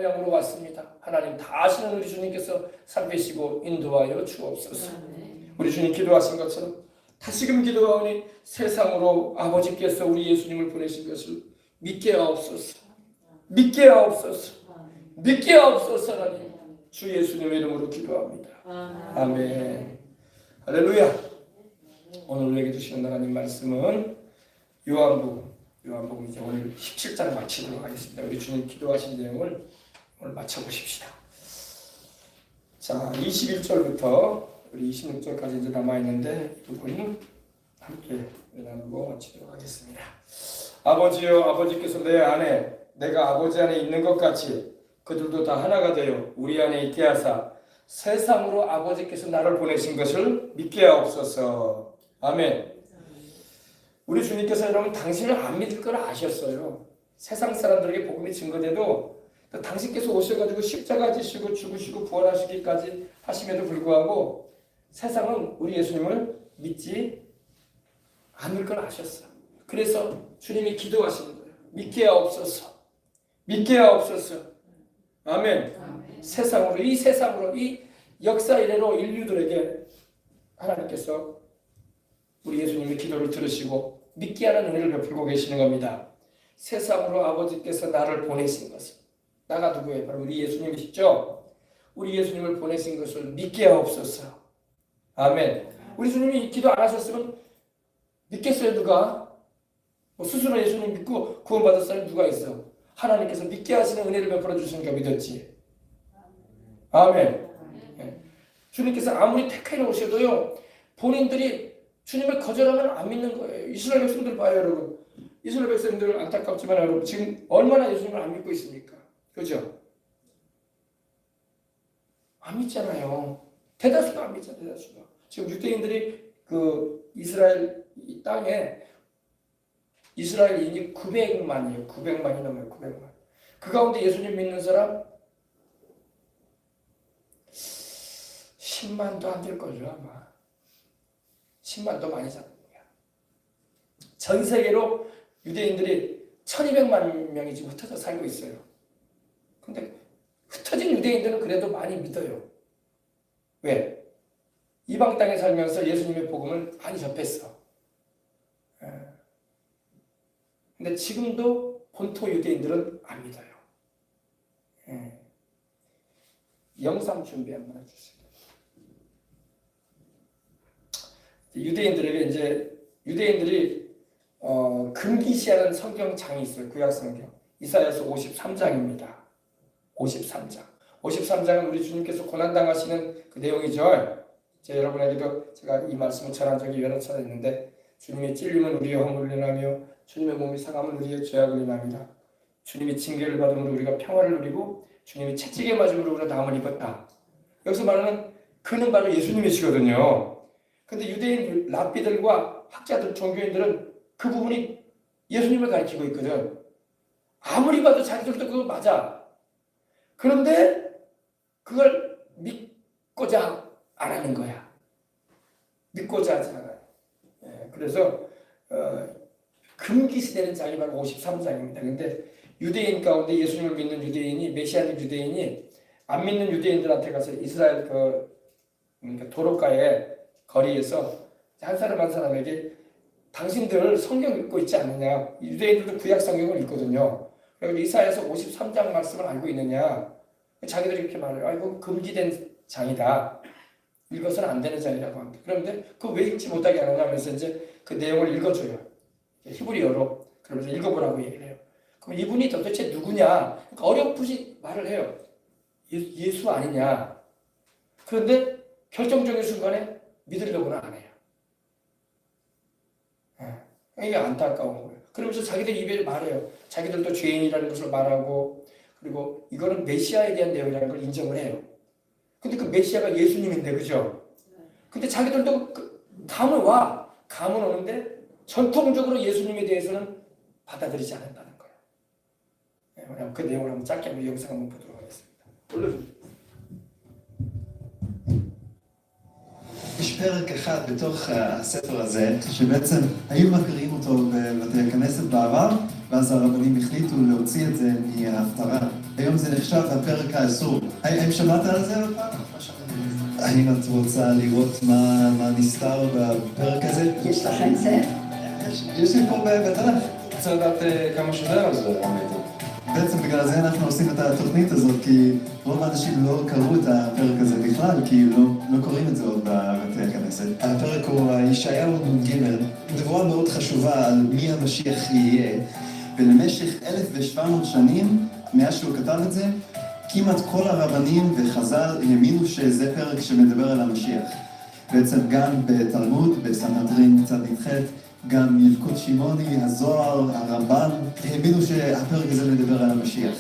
모양으로 왔습니다. 하나님 다 아시는 우리 주님께서 살피시고 인도하여 주옵소서. 우리 주님 기도하신 것처럼 다시금 기도하오니 세상으로 아버지께서 우리 예수님을 보내신 것을 믿게 하옵소서. 믿게 하옵소서. 믿게 하옵소서. 하나님 주 예수님의 이름으로 기도합니다. 아멘. 할렐루야. 오늘 우리에게 주시는 하나님 말씀은 요한복음 이제 오늘 17장 마치도록 하겠습니다. 우리 주님 기도하신 내용을 오늘 마쳐보십시다. 자, 21절부터 우리 26절까지 이제 남아있는데 이 부분 함께 나누고 마치도록 하겠습니다. 아버지여, 아버지께서 내 안에 내가 아버지 안에 있는 것 같이 그들도 다 하나가 되어 우리 안에 있게 하사 세상으로 아버지께서 나를 보내신 것을 믿게 하옵소서. 아멘. 우리 주님께서 여러분 당신을 안 믿을 걸 아셨어요. 세상 사람들에게 복음이 증거돼도 당신께서 오셔가지고 십자가 지시고 죽으시고 부활하시기까지 하심에도 불구하고 세상은 우리 예수님을 믿지 않을 걸 아셨어요. 그래서 주님이 기도하시는 거예요. 믿게 하옵소서. 믿게 하옵소서. 아멘. 이 세상으로 이 역사 이래로 인류들에게 하나님께서 우리 예수님의 기도를 들으시고 믿게 하는 은혜를 베풀고 계시는 겁니다. 세상으로 아버지께서 나를 보내신 것을, 나가 누구예요? 바로 우리 예수님이시죠? 우리 예수님을 보내신 것을 믿게 하옵소서. 아멘. 우리 주님이 기도 안 하셨으면 믿겠어요? 누가? 스스로 예수님 믿고 구원받을 사람이 누가 있어? 하나님께서 믿게 하시는 은혜를 베풀어 주시니까 믿었지. 아멘. 주님께서 아무리 택해 오셔도요, 본인들이 주님을 거절하면 안 믿는 거예요. 이스라엘 백성들 봐요, 여러분. 이스라엘 백성들 안타깝지만 여러분 지금 얼마나 예수님을 안 믿고 있습니까? 그죠? 안 믿잖아요. 대다수가 안 믿잖아요. 대다수가. 지금 유대인들이 그 이스라엘 이 땅에 이스라엘인이 900만이에요. 900만이 넘어요. 900만. 그 가운데 예수님 믿는 사람 10만도 안 될 걸요, 아마. 10만도 많이 잡는 거야. 전 세계로 유대인들이 1200만 명이 지금 흩어져 살고 있어요. 근데 흩어진 유대인들은 그래도 많이 믿어요. 왜? 이방 땅에 살면서 예수님의 복음을 많이 접했어. 근데 지금도 본토 유대인들은 안 믿어요. 영상 준비 한번 해주세요. 유대인들이 금기시하는 성경장이 있어요. 구약 성경. 이사야서 53장입니다. 53장은 우리 주님께서 고난당하시는 그 내용이죠. 여러분에게도 제가 이 말씀을 전한 적이 여러 차례 있는데, 주님의 찔림은 우리의 허물을 인하며 주님의 몸이 상함은 우리의 죄악을 인함이라. 주님이 징계를 받음으로 우리가 평화를 누리고 주님이 채찍에 맞음으로 우리가 나음을 입었다. 여기서 말하는 그는 바로 예수님이시거든요. 근데 유대인 랍비들과 학자들, 종교인들은 그 부분이 예수님을 가리키고 있거든. 아무리 봐도 자기들도 그거 맞아. 그런데 그걸 믿고자 안 하는 거야. 믿고자 하지 않아요. 그래서 금기시되는 장이 바로 53장입니다. 근데 유대인 가운데 예수님을 믿는 유대인이, 메시아적 유대인이 안 믿는 유대인들한테 가서 이스라엘 그러니까 도로가에 거리에서 한 사람에게 당신들 성경 읽고 있지 않느냐? 유대인들도 구약 성경을 읽거든요. 그리고 이사야서 53장 말씀을 알고 있느냐? 자기들이 이렇게 말해요. 이거 금기된 장이다. 읽어서는 안 되는 장이라고 합니다. 그런데 그거 왜 읽지 못하게 하느냐 하면서 이제 그 내용을 읽어줘요. 히브리어로. 그러면서 읽어보라고 얘기를 해요. 그럼 이분이 도대체 누구냐? 그러니까 어렴풋이 말을 해요. 예수 아니냐? 그런데 결정적인 순간에 믿으려고는 안 해요. 이게 안타까운 거예요. 그러면서 자기들 입에 말해요. 자기들도 죄인이라는 것을 말하고, 그리고 이거는 메시아에 대한 내용이라는 걸 인정을 해요. 근데 그 메시아가 예수님인데, 그죠? 근데 자기들도 감은 오는데 전통적으로 예수님에 대해서는 받아들이지 않는다는 거예요. 그 내용을 한번 짧게 한번 영상 한번 보도록 하겠습니다. 올려주세요. יש פרק אחד בתוך הספר הזה, שבעצם היו מכירים אותו בבתי הכנסת בעבר, ואז הרבנים החליטו להוציא את זה מההפטרה היום זה נחשב הפרק האסור. האם שמעת על זה עוד פעם? האם את רוצה לראות מה נסתר בפרק הזה? יש לך את זה? יש לי פה בתנ"ך. רוצה לדעת כמה שדר על זה, האמת. בעצם בגלל זה אנחנו עושים את התוכנית הזאת, כי רוב האנשים לא קראו את הפרק הזה בכלל, כי לא קוראים את זה עוד בבתי הכנסת. הפרק הוא ישעיהו נ"ג, נבואה מאוד חשובה על מי המשיח יהיה, ולמשך 1,700 שנים, מאז שהוא כתב את זה, כמעט כל הרבנים וחז"ל האמינו שזה פרק שמדבר על המשיח. בעצם גם בתלמוד, בסנהדרין צ"ח, גם ילקוט שמעוני, הזוהר, הרמב"ן, האמינו שהפרק הזה מדבר על המשיח.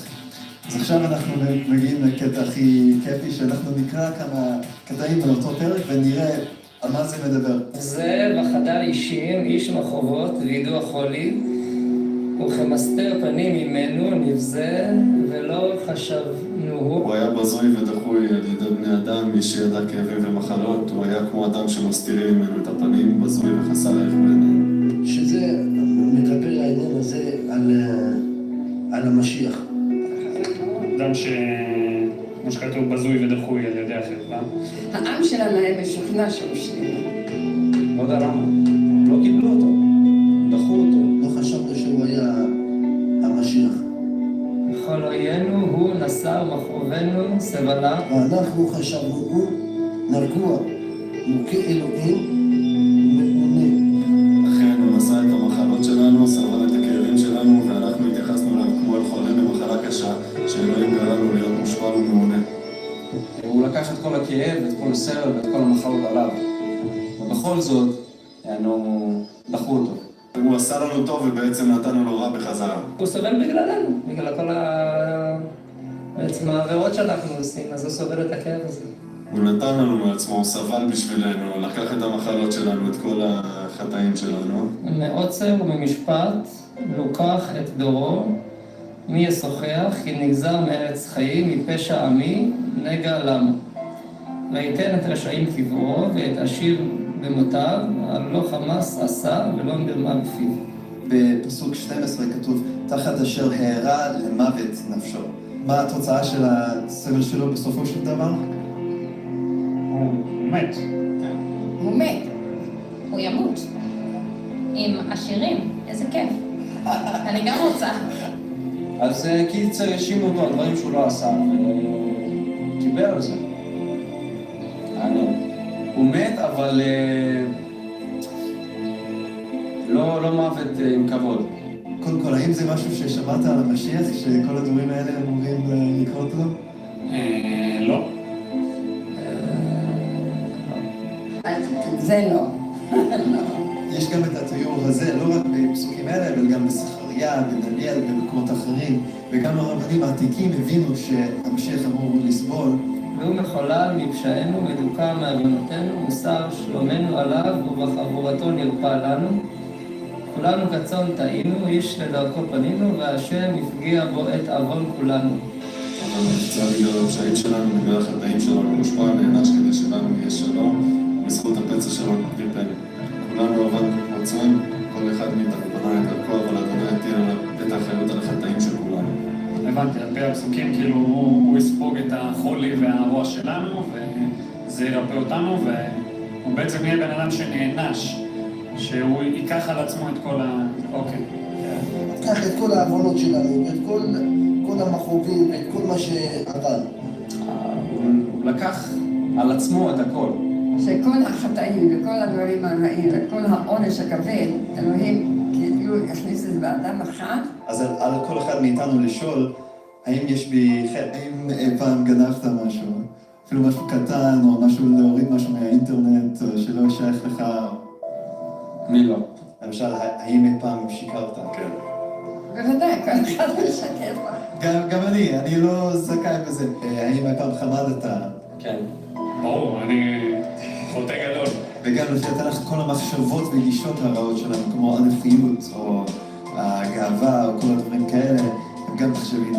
אז עכשיו אנחנו מגיעים לקטע הכי כיפי, שאנחנו נקרא כמה קטעים מאותו פרק ונראה על מה זה מדבר. זה וחדר אישים, איש מחובות וידוע חולי, וכמסתר פנים ממנו נבזה ולא חשבנוהו. הוא היה בזוי ודחוי על ידי בני אדם, מי שידע כאבים ומחלות, הוא היה כמו אדם שמסתירים ממנו את הפנים, בזוי וחסר ערך בעיניהם. שזה מדבר העניין הזה על המשיח. אדם כמו שכתוב בזוי ודחוי על ידי החברה. העם שלנו היה משוכנע שהוא שלילי. לא יודע למה. לא קיבלו אותו. דחו אותו. לא חשבנו שהוא היה המשיח. בכל אוינו הוא נשא ומכאובנו סבלה. ואנחנו חשבנו, הוא נרגוע, מוכה אלוהים, מעונה. לכן הוא נשא את המחלות שלנו, סבל את הכאבים שלנו, ואנחנו התייחסנו אליו כמו אל חולה במחלה קשה, שאלוהים גרם לו להיות מושפל ומעונה. הוא לקח את כל הכאב, את כל הסבל ואת כל המחלות עליו. ובכל זאת, דחו אותו. הוא עשה לנו טוב ובעצם נתנו לו רע בחזרה. הוא סובל בגללנו, בגלל כל בעצם העבירות שאנחנו עושים, אז הוא סובל את הכאב הזה. הוא נתן לנו מעצמו, הוא סבל בשבילנו, לקח את המחלות שלנו, את כל החטאים שלנו. מעוצר וממשפט לוקח את דורו, מי ישוחח, כי נגזר מארץ חיים, מפשע עמי, נגע למה. ויתן את רשעים קברו, ואת עשיר במותיו, על לא חמס עשה ולא מרמה בפיו. בפסוק 12 כתוב, תחת אשר הערה למוות נפשו. מה התוצאה של הסבל שלו בסופו של דבר? הוא מת. הוא מת. הוא ימות. עם עשירים, איזה כיף. אני גם רוצה. אז קיצר האשימו אותו על דברים שהוא לא עשה, וקיבל על זה. הוא מת, אבל לא מוות עם כבוד. קודם כל, האם זה משהו ששמעת על המשיח, שכל הדברים האלה אמורים לקרות לו? לא. זה לא. יש גם את התיאור הזה, לא רק בפסוקים האלה, אבל גם בסחריה, בדניאל ובמקומות אחרים, וגם הרבנים העתיקים הבינו שהמשיח אמור לסבול. והוא מחולל מפשענו, מדוכא מעוונותינו, מוסר שלומנו עליו, ובחבורתו נרפא לנו. כולנו כצאן טעינו, איש לדרכו פנינו, והשם הפגיע בו את עוון כולנו. אבל נפצע בגלל הפשעים שלנו, בגלל החטאים שלנו, מושפע נענש כדי שלנו יהיה שלום, בזכות הפצע שלנו נרפאנו. כולנו עבדנו כמו צאן, כל אחד מאיתנו בנה את דרכו, אבל אדוני הטיל עליו את האחריות על החטאים של כולנו. הבנתי, על פי הפסוקים, כאילו הוא יספוג את החולי והרוע שלנו, וזה ירפא אותנו, והוא בעצם יהיה בן אדם שנענש, שהוא ייקח על עצמו את כל אוקיי. קח את כל העוונות שלנו, ואת כל המכאובים, ואת כל מה שעבר. הוא לקח על עצמו את הכל. שכל החטאים וכל הדברים הרעים וכל העונש הכבד, אלוהים כאילו הכניס את זה באדם אחד. אז על כל אחד מאיתנו לשאול, האם יש בי חטא, האם אי פעם גנבת משהו, אפילו משהו קטן, או משהו להוריד משהו מהאינטרנט, או שלא שייך לך. אני לא. למשל, האם אי פעם שיקרת? כן. בוודאי, כל אחד משקר בה. גם אני לא זכאי בזה. האם אי פעם חמדת? כן. ברור, אני חוטא גדול. וגם לתת לך כל המחשבות וגישות הרעות שלנו, כמו ענפיות, או הגאווה, או כל הדברים כאלה, הם גם נחשבים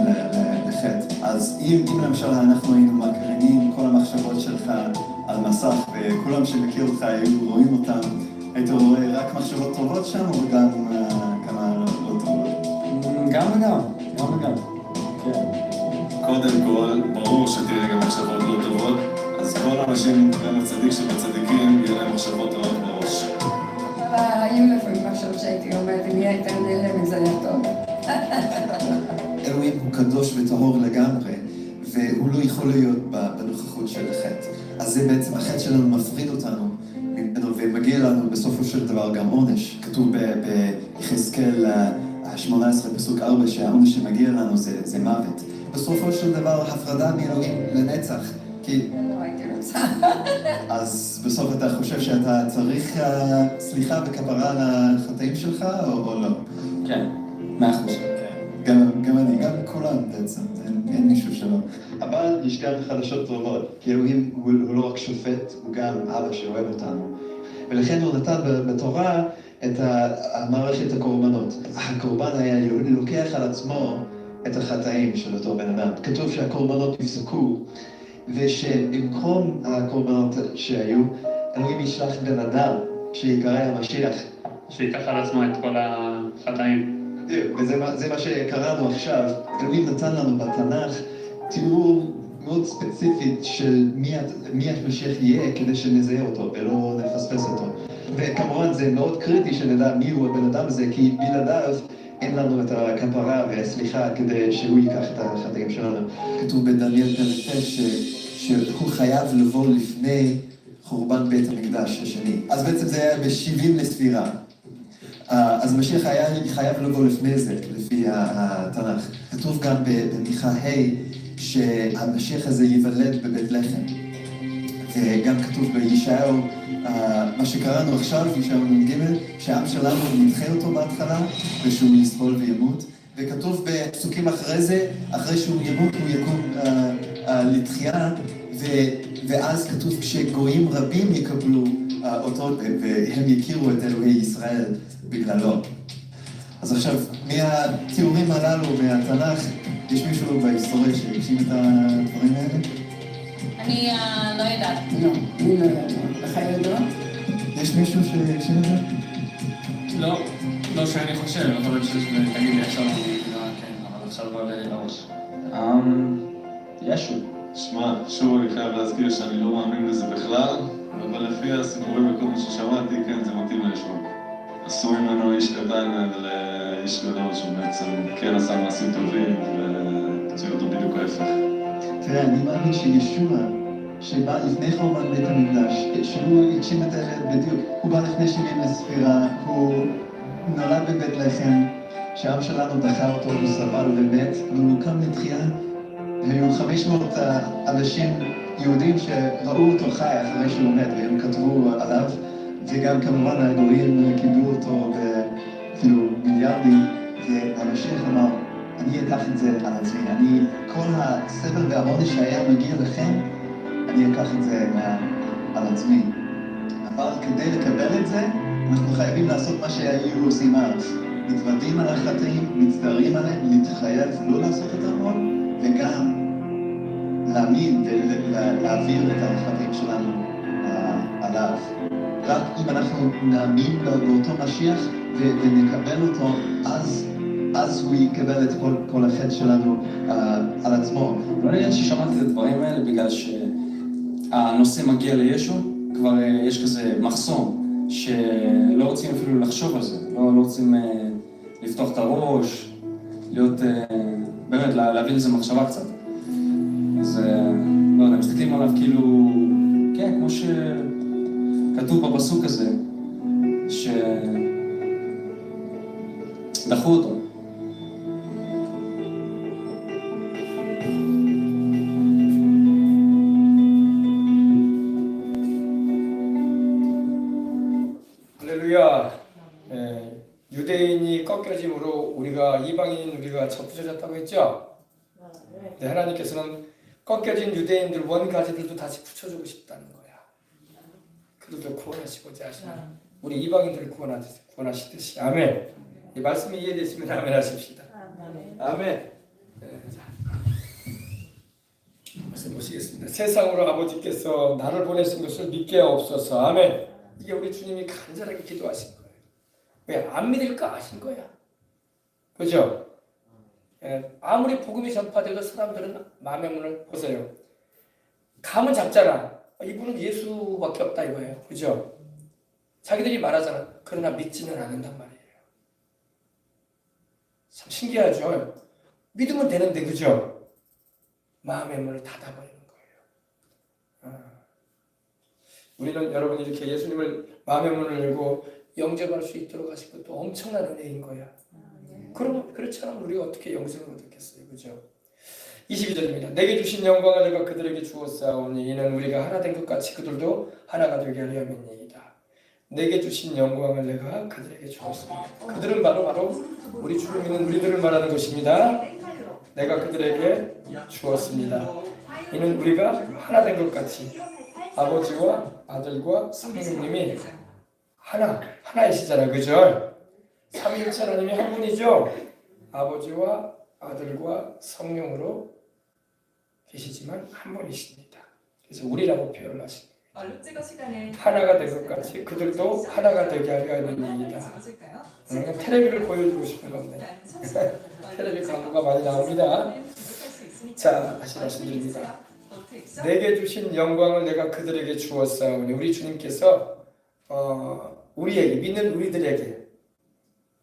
לחטא. אז אם למשל אנחנו היינו מקרינים כל המחשבות שלך על מסך, וכולם שמכיר אותך היו רואים אותם, היית רואה רק מחשבות טובות שם, או גם כמה לא טובות? גם וגם. כן. קודם כל, ברור שתראה גם מחשבות לא טובות, אז כל האנשים, גם הצדיק שבצדיקים, יהיה להם מחשבות רעות בראש. היו לפעמים מחשב שהייתי אומרת, אם היא הייתה נעלמת זה היה טוב. אלוהים הוא קדוש וטהור לגמרי, והוא לא יכול להיות בנוכחות של החטא. אז זה בעצם, החטא שלנו מפריד אותנו ממנו, ומגיע לנו בסופו של דבר גם עונש. כתוב ביחזקאל 18 פסוק 4 שהעונש שמגיע לנו זה מוות. בסופו של דבר הפרדה מאלוהים לנצח. כי לא הייתי רוצה. אז בסוף אתה חושב שאתה צריך סליחה וכפרה על החטאים שלך או לא? כן, 100%. גם אני, גם כולם בעצם, אין מישהו שלא. אבל יש גם חדשות טובות, כי אלוהים הוא לא רק שופט, הוא גם אבא שאוהב אותנו. ולכן הוא נתן בתורה את מערכת הקורבנות. הקורבן היה לוקח על עצמו את החטאים של אותו בן אדם. כתוב שהקורבנות יפסקו, ושבמקום הקורבנות שהיו, אלוהים ישלח בן אדם שיקרא המשיח. שיקח על עצמו את כל החטאים. וזה מה שקראנו עכשיו. אלוהים נתן לנו בתנ"ך תיאור מאוד ספציפית של מי המשיח יהיה כדי שנזהה אותו ולא נפספס אותו. וכמובן זה מאוד קריטי שנדע מי הוא הבן אדם הזה, כי בלעדיו אין לנו את הכפרה והסליחה כדי שהוא ייקח את החטאים שלנו. כתוב בדניאל פרק 9 שהוא חייב לבוא לפני חורבן בית המקדש השני. אז בעצם זה היה ב-70 לספירה. אז משיח היה חייב לבוא לפני זה, לפי התנ"ך. כתוב גם במיכה ה' שהמשיח הזה ייוולד בבית לחם. וגם כתוב בישעיהו, מה שקראנו עכשיו, ישעיהו נ"ג, שהעם שלנו נדחה אותו בהתחלה, ושהוא יסבול וימות. וכתוב בפסוקים אחרי זה, אחרי שהוא ימות, הוא יקום לתחייה, ואז כתוב שגויים רבים יקבלו אותו, והם יכירו את אלוהי ישראל בגללו. אז עכשיו, מהתיאורים הללו מהתנ"ך, יש מישהו בהיסטוריה שהגשים את הדברים האלה? אני לא יודעת. לא, אני לא יודעת. לך יודעות? יש מישהו שהגשים את זה? לא שאני חושב, יכול להיות שתגיד לי עכשיו, אני אגיד כן, אבל עכשיו לא עולה לי לראש. ישו. שמע, שוב אני חייב להזכיר שאני לא מאמין בזה בכלל, אבל לפי הסיפורים וכל מה ששמעתי, כן, זה מתאים לישוע. עשו ממנו איש קטן לאיש גדול, שהוא בעצם כן עשה מעשים טובים, והציעו אותו בדיוק ההפך. תראה, אני מאמין שישוע, שבא לפני חורבן בית המקדש, שהוא הגשים את האלה בדיוק, הוא בא לפני 70 לספירה, הוא נולד בבית לחם, שהעם שלנו דחה אותו, הוא סבל ומת, אבל הוא קם לתחייה. היו 500 אנשים יהודים שראו אותו חי אחרי שהוא מת, והם כתבו עליו, וגם כמובן הגויים קיבלו אותו אפילו מיליארדים, והמשיח אמר, אני אקח את זה על עצמי, כל הסבל והעונש שהיה מגיע לכם, אני אקח את זה על עצמי. אבל כדי לקבל את זה, אנחנו חייבים לעשות מה שהיו עושים אז. מתוודעים על החטאים, מצטערים עליהם, להתחייב לא לעשות את העול, וגם להאמין ולהעביר את החטאים שלנו עליו. רק אם אנחנו נאמין באותו משיח ונקבל אותו, אז הוא יקבל את כל החטא שלנו על עצמו. לא נראה ששמעתי את הדברים האלה בגלל שהנושא מגיע לישו, כבר יש כזה מחסום שלא רוצים אפילו לחשוב על זה, לא רוצים לפתוח את הראש, להיות, באמת להביא לזה מחשבה קצת. אז לא יודע, מסתכלים עליו כאילו, כן, כמו שכתוב בפסוק הזה, שדחו אותו. 할렐루야. 유대인이 꺾여짐으로 우리가 이방인인 우리가 접붙여졌다고 했죠? 네, 하나님께서는 꺾여진 유대인들 원가지들도 다시 붙여주고 싶다는 거야. 그들도 구원하시고자 하시는 우리 이방인들을 구원하시듯이. 아멘. 이 말씀이 이해됐으면 아멘 하십시다. 아멘. 네, 말씀 보시겠습니다. 세상으로 아버지께서 나를 보내신 것을 믿게 없어서. 아멘. 이게 우리 주님이 간절하게 기도하신 거예요. 왜? 안 믿을까 하신 거야. 그죠? 아무리 복음이 전파돼도 사람들은 마음의 문을 보세요. 감은 잡잖아. 이분은 예수밖에 없다 이거예요. 그죠? 자기들이 말하잖아. 그러나 믿지는 않는단 말이에요. 참 신기하죠? 믿으면 되는데, 그죠? 마음의 문을 닫아버리는 거예요. 우리는 여러분 이렇게 예수님을 마음의 문을 열고 영접할 수 있도록 하신 것도 엄청난 은혜인 거야. 그럼 그렇지 않으면 우리가 어떻게 영생을 얻겠어요, 그죠? 22절입니다. 내게 주신 영광을 내가 그들에게 주었사오니 이는 우리가 하나 된 것 같이 그들도 하나가 되게 하려 함이니이다. 내게 주신 영광을 내가 그들에게 주었습니다. 그들은 바로 우리 주를 믿는 우리들을 말하는 것입니다. 내가 그들에게 주었습니다. 이는 우리가 하나 된 것 같이 아버지와 아들과 성령님이 하나이시잖아요, 그죠? 삼위일체 하나님이 한 분이죠. 아버지와 아들과 성령으로 계시지만 한 분이십니다. 그래서 우리라고 표현을 하십니다. 하나가 된 것 같이 그들도 하나가 되게 하려 합니다. 텔레비를 보여주고 싶은 건데 텔레비 광고가 많이 나옵니다. 자, 다시 말씀드립니다. 내게 주신 영광을 내가 그들에게 주었사오니 우리 주님께서 우리에게 믿는 우리들에게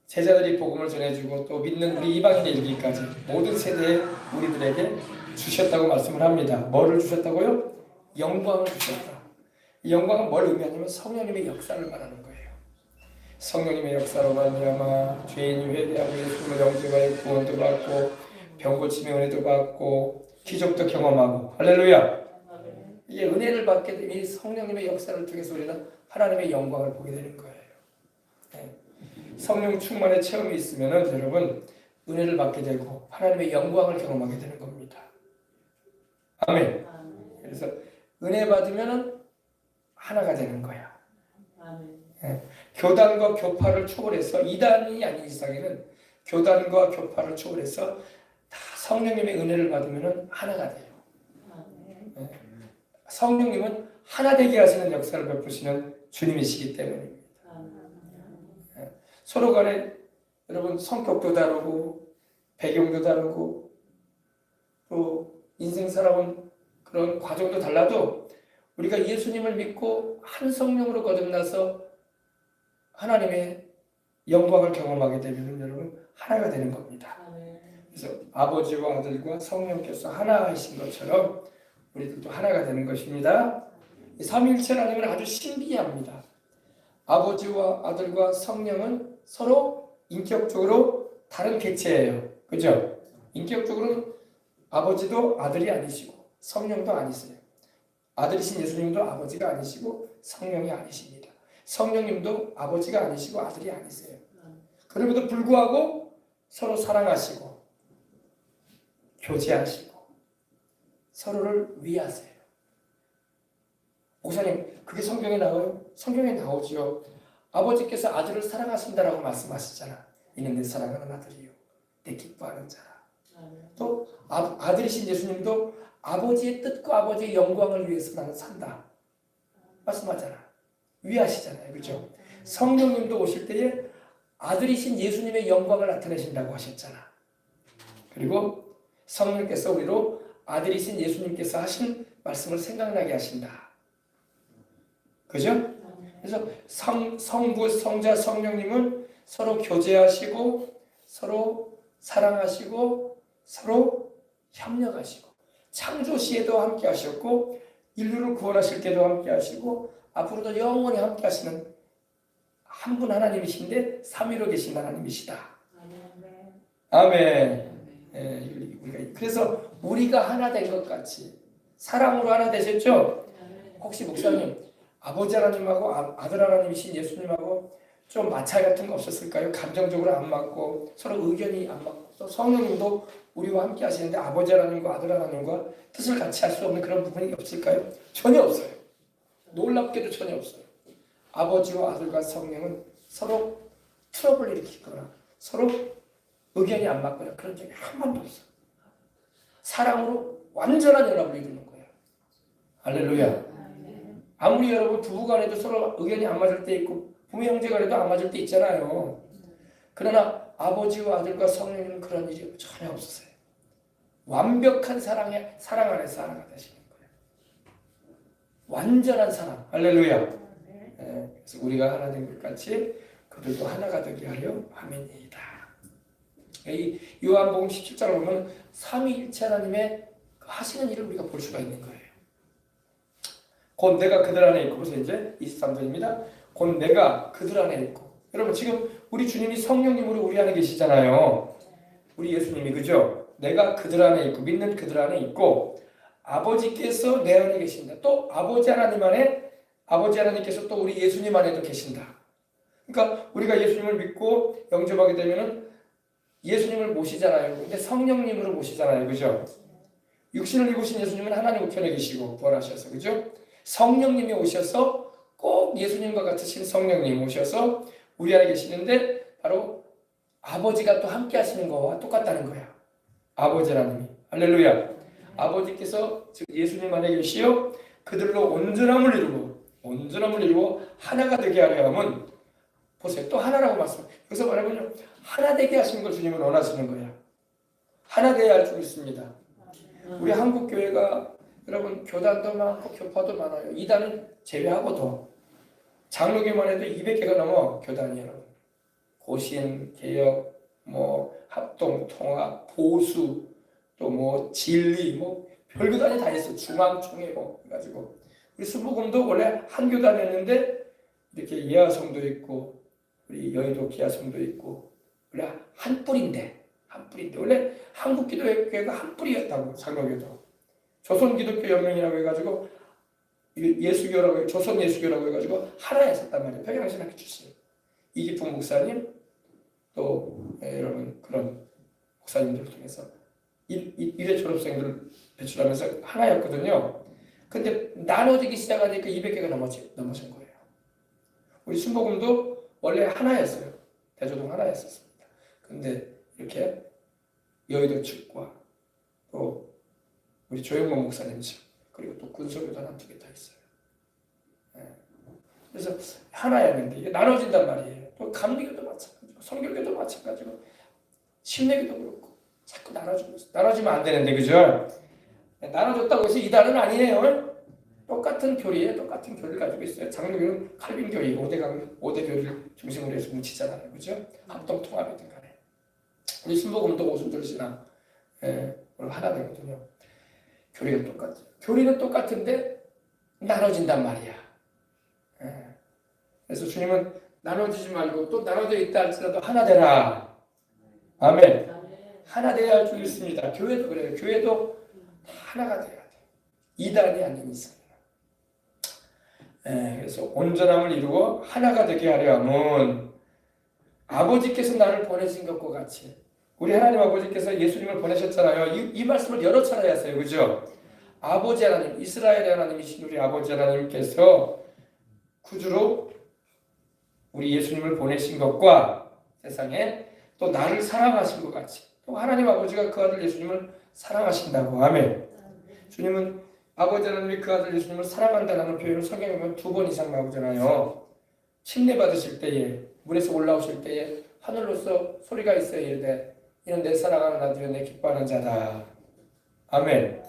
제자들이 복음을 전해주고 또 믿는 우리 이방인의 일기까지 모든 세대의 우리들에게 주셨다고 말씀을 합니다. 뭐를 주셨다고요? 영광을 주셨다. 이 영광은 뭘 의미하냐면 성령님의 역사를 말하는 거예요. 성령님의 역사로 말미암아 죄인이 회개하고 예수님을 영접하여 구원도 받고 병고침의 은혜도 받고 기적도 경험하고 할렐루야. 이게 은혜를 받게 되면 이 성령님의 역사를 통해서 우리는 하나님의 영광을 보게 되는 거예요. 성령 충만의 체험이 있으면 여러분 은혜를 받게 되고 하나님의 영광을 경험하게 되는 겁니다. 아멘. 그래서 은혜 받으면 하나가 되는 거야. 교단과 교파를 초월해서 이단이 아닌 이상에는 교단과 교파를 초월해서 다 성령님의 은혜를 받으면 하나가 돼요. 성령님은 하나 되게 하시는 역사를 베푸시는 주님이시기 때문입니다. 서로 간에 여러분 성격도 다르고 배경도 다르고 또 인생 살아온 그런 과정도 달라도 우리가 예수님을 믿고 한 성령으로 거듭나서 하나님의 영광을 경험하게 되면 여러분 하나가 되는 겁니다. 그래서 아버지와 아들과 성령께서 하나이신 것처럼 우리들도 하나가 되는 것입니다. 삼위일체 하나님은 아주 신비합니다. 아버지와 아들과 성령은 서로 인격적으로 다른 객체예요. 그죠? 인격적으로 아버지도 아들이 아니시고 성령도 아니세요. 아들이신 예수님도 아버지가 아니시고 성령이 아니십니다. 성령님도 아버지가 아니시고 아들이 아니세요. 그럼에도 불구하고 서로 사랑하시고 교제하시고 서로를 위하세요. 목사님, 그게 성경에 나와요? 성경에 나오지요. 아버지께서 아들을 사랑하신다라고 말씀하시잖아. 이는 내 사랑하는 아들이요 내 기뻐하는 자라. 또 아들이신 예수님도 아버지의 뜻과 아버지의 영광을 위해서 나는 산다 말씀하잖아. 위하시잖아요. 그렇죠? 성령님도 오실 때에 아들이신 예수님의 영광을 나타내신다고 하셨잖아. 그리고 성령께서 우리로 아들이신 예수님께서 하신 말씀을 생각나게 하신다. 그죠? 그래서 성부, 성자, 성령님은 서로 교제하시고 서로 사랑하시고 서로 협력하시고 창조 시에도 함께 하셨고 인류를 구원하실 때도 함께 하시고 앞으로도 영원히 함께 하시는 한 분 하나님이신데 삼위로 계신 하나님이시다. 아멘. 그래서 우리가 하나 된 것 같이 사랑으로 하나 되셨죠? 혹시 목사님 아버지 하나님하고 아들 하나님이신 예수님하고 좀 마찰 같은 거 없었을까요? 감정적으로 안 맞고 서로 의견이 안 맞고 또 성령님도 우리와 함께 하시는데 아버지 하나님과 아들 하나님과 뜻을 같이 할 수 없는 그런 부분이 없을까요? 전혀 없어요. 놀랍게도 전혀 없어요. 아버지와 아들과 성령은 서로 트러블을 일으키거나 서로 의견이 안 맞거나 그런 적이 한 번도 없어요. 사랑으로 완전한 연합을 이루는 거예요. 할렐루야. 아무리 여러분 부부간에도 서로 의견이 안 맞을 때 있고 부모 형제 간에도 안 맞을 때 있잖아요. 그러나 아버지와 아들과 성령님은 그런 일이 전혀 없으세요. 완벽한 사랑 안에서 하나가 되시는 거예요. 완전한 사랑. 할렐루야. 그래서 우리가 하나 된 것 같이 그들도 하나가 되게 하려 함이니이다. 이 요한복음 17장을 보면 삼위일체 하나님의 하시는 일을 우리가 볼 수가 있는 거예요. 곧 내가 그들 안에 있고, 그래서 이제 23절입니다. 곧 내가 그들 안에 있고. 여러분 지금 우리 주님이 성령님으로 우리 안에 계시잖아요. 우리 예수님이, 그죠? 내가 그들 안에 있고, 믿는 그들 안에 있고, 아버지께서 내 안에 계신다. 또 아버지 하나님께서 또 우리 예수님 안에도 계신다. 그러니까 우리가 예수님을 믿고 영접하게 되면은 예수님을 모시잖아요. 근데 성령님으로 모시잖아요. 그죠? 육신을 입으신 예수님은 하나님 우편에 계시고 부활하셔서, 그죠? 성령님이 오셔서 꼭 예수님과 같으신 성령님 오셔서 우리 안에 계시는데 바로 아버지가 또 함께 하시는 거와 똑같다는 거야. 아버지 하나님이. 할렐루야. 아버지께서 즉 예수님 안에 계시어 그들로 온전함을 이루고 하나가 되게 하려 함은, 보세요. 또 하나라고 말씀. 여기서 말하면요, 하나 되게 하시는 걸 주님은 원하시는 거야. 하나 되어야 할 줄 있습니다. 우리 한국 교회가 여러분 교단도 많고 교파도 많아요. 이단은 제외하고도 장로교만 해도 200개가 넘어 교단이 여러분. 고신, 개혁, 합동, 통합, 보수, 또 진리, 별교단이 다 있어. 중앙총회 해가지고 우리 순복음도 원래 한 교단이었는데 이렇게 예화성도 있고 우리 여의도 기아성도 있고 원래 한 뿌리인데 원래 한국 기독교회가 한 뿌리였다고. 장로교도 조선기독교연맹이라고 해가지고 예수교라고 조선 예수교라고 해가지고 하나였었단 말이에요. 평양신학교 출신 이기풍 목사님 또 여러분 그런 목사님들을 통해서 일회 졸업생들을 배출하면서 하나였거든요. 근데 나눠지기 시작하니까 200개가 넘어진 거예요. 우리 순복음도 원래 하나였어요. 대조동 하나였었습니다. 근데 이렇게 여의도 측과 또 우리 조영범 목사님 측 그리고 또 군소교단 한두 개 다 있어요. 그래서 하나였는데 이게 나눠진단 말이에요. 또 감리교도 마찬가지고 성결교도 마찬가지고 침례교도 그렇고 자꾸 나눠주고 있어요. 나눠지면 안 되는데, 그죠? 나눠줬다고 해서 이단은 아니에요. 똑같은 교리에 똑같은 교리를 가지고 있어요. 장로교는 칼빈교리 5대 교리를 중심으로 해서 뭉치잖아요. 그죠? 합동 통합이든 간에. 우리 순복음도 오순절 신앙 오늘 하나 되거든요. 교리가 똑같아요. 교리는 똑같은데 나눠진단 말이야. 그래서 주님은 나눠지지 말고 또 나눠져 있다 할지라도 하나 되라. 아멘. 하나 되어야 할 줄 있습니다. 교회도 그래요. 교회도 하나가 돼야 돼. 이단이 아닌 이상. 그래서 온전함을 이루고 하나가 되게 하려 함은 아버지께서 나를 보내신 것과 같이, 우리 하나님 아버지께서 예수님을 보내셨잖아요. 이 말씀을 여러 차례 하세요. 그죠? 아버지 하나님, 이스라엘의 하나님이신 우리 아버지 하나님께서 구주로 우리 예수님을 보내신 것과 세상에 또 나를 사랑하신 것 같이 또 하나님 아버지가 그 아들 예수님을 사랑하신다고. 아멘. 주님은 아버지 하나님이 그 아들 예수님을 사랑한다는 표현을 성경에 보면 2번 이상 나오잖아요. 침례 받으실 때에 물에서 올라오실 때에 하늘로서 소리가 있어요. 이르되 이는 내 사랑하는 아들이요 내 기뻐하는 자다. 아멘.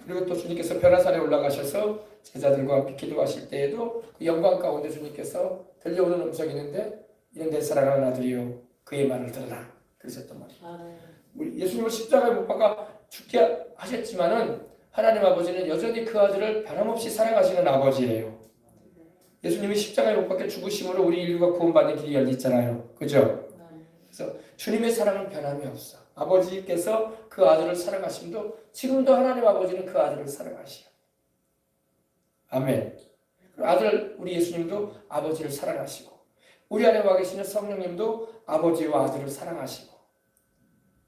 그리고 또 주님께서 변화산에 올라가셔서 제자들과 함께 기도하실 때에도 그 영광 가운데 주님께서 들려오는 음성이 있는데 이는 내 사랑하는 아들이요 그의 말을 들으라. 그러셨단 말이에요. 우리 예수님을 십자가에 못 박아 죽게 하셨지만은 하나님 아버지는 여전히 그 아들을 변함없이 사랑하시는 아버지예요. 예수님이 십자가에 못 박혀 죽으심으로 우리 인류가 구원받는 길이 열렸잖아요. 그죠? 그래서 주님의 사랑은 변함이 없어. 아버지께서 그 아들을 사랑하심도 지금도 하나님 아버지는 그 아들을 사랑하시오. 아멘. 그리고 아들 우리 예수님도 아버지를 사랑하시고 우리 안에 와 계시는 성령님도 아버지와 아들을 사랑하시고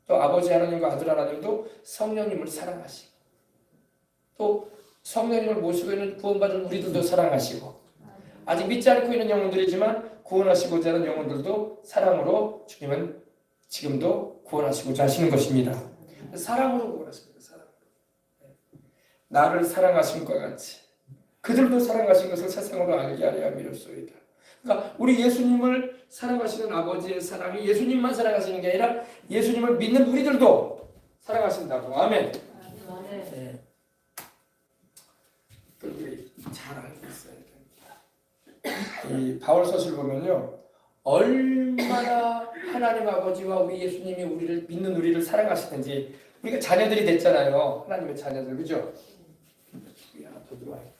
또 아버지 하나님과 아들 하나님도 성령님을 사랑하시고 또 성령님을 모시고 있는 구원받은 우리들도 사랑하시고 아직 믿지 않고 있는 영혼들이지만 구원하시고자 하는 영혼들도 사랑으로 주님은 지금도 구원하시고자 하시는 것입니다. 사랑으로 구원하십니다. 사랑으로. 나를 사랑하신 것 같이 그들도 사랑하신 것을 세상으로 알게 하려 함이로소이다. 그러니까 우리 예수님을 사랑하시는 아버지의 사랑이 예수님만 사랑하시는 게 아니라 예수님을 믿는 우리들도 사랑하신다고. 아멘. 네. 그렇게 잘 알고 있어야 됩니다. 이 바울 서술 보면요, 얼마나 하나님 아버지와 우리 예수님이 우리를 믿는 우리를 사랑하시는지. 우리가 자녀들이 됐잖아요. 하나님의 자녀들, 그죠? 야, 더 들어와야겠다.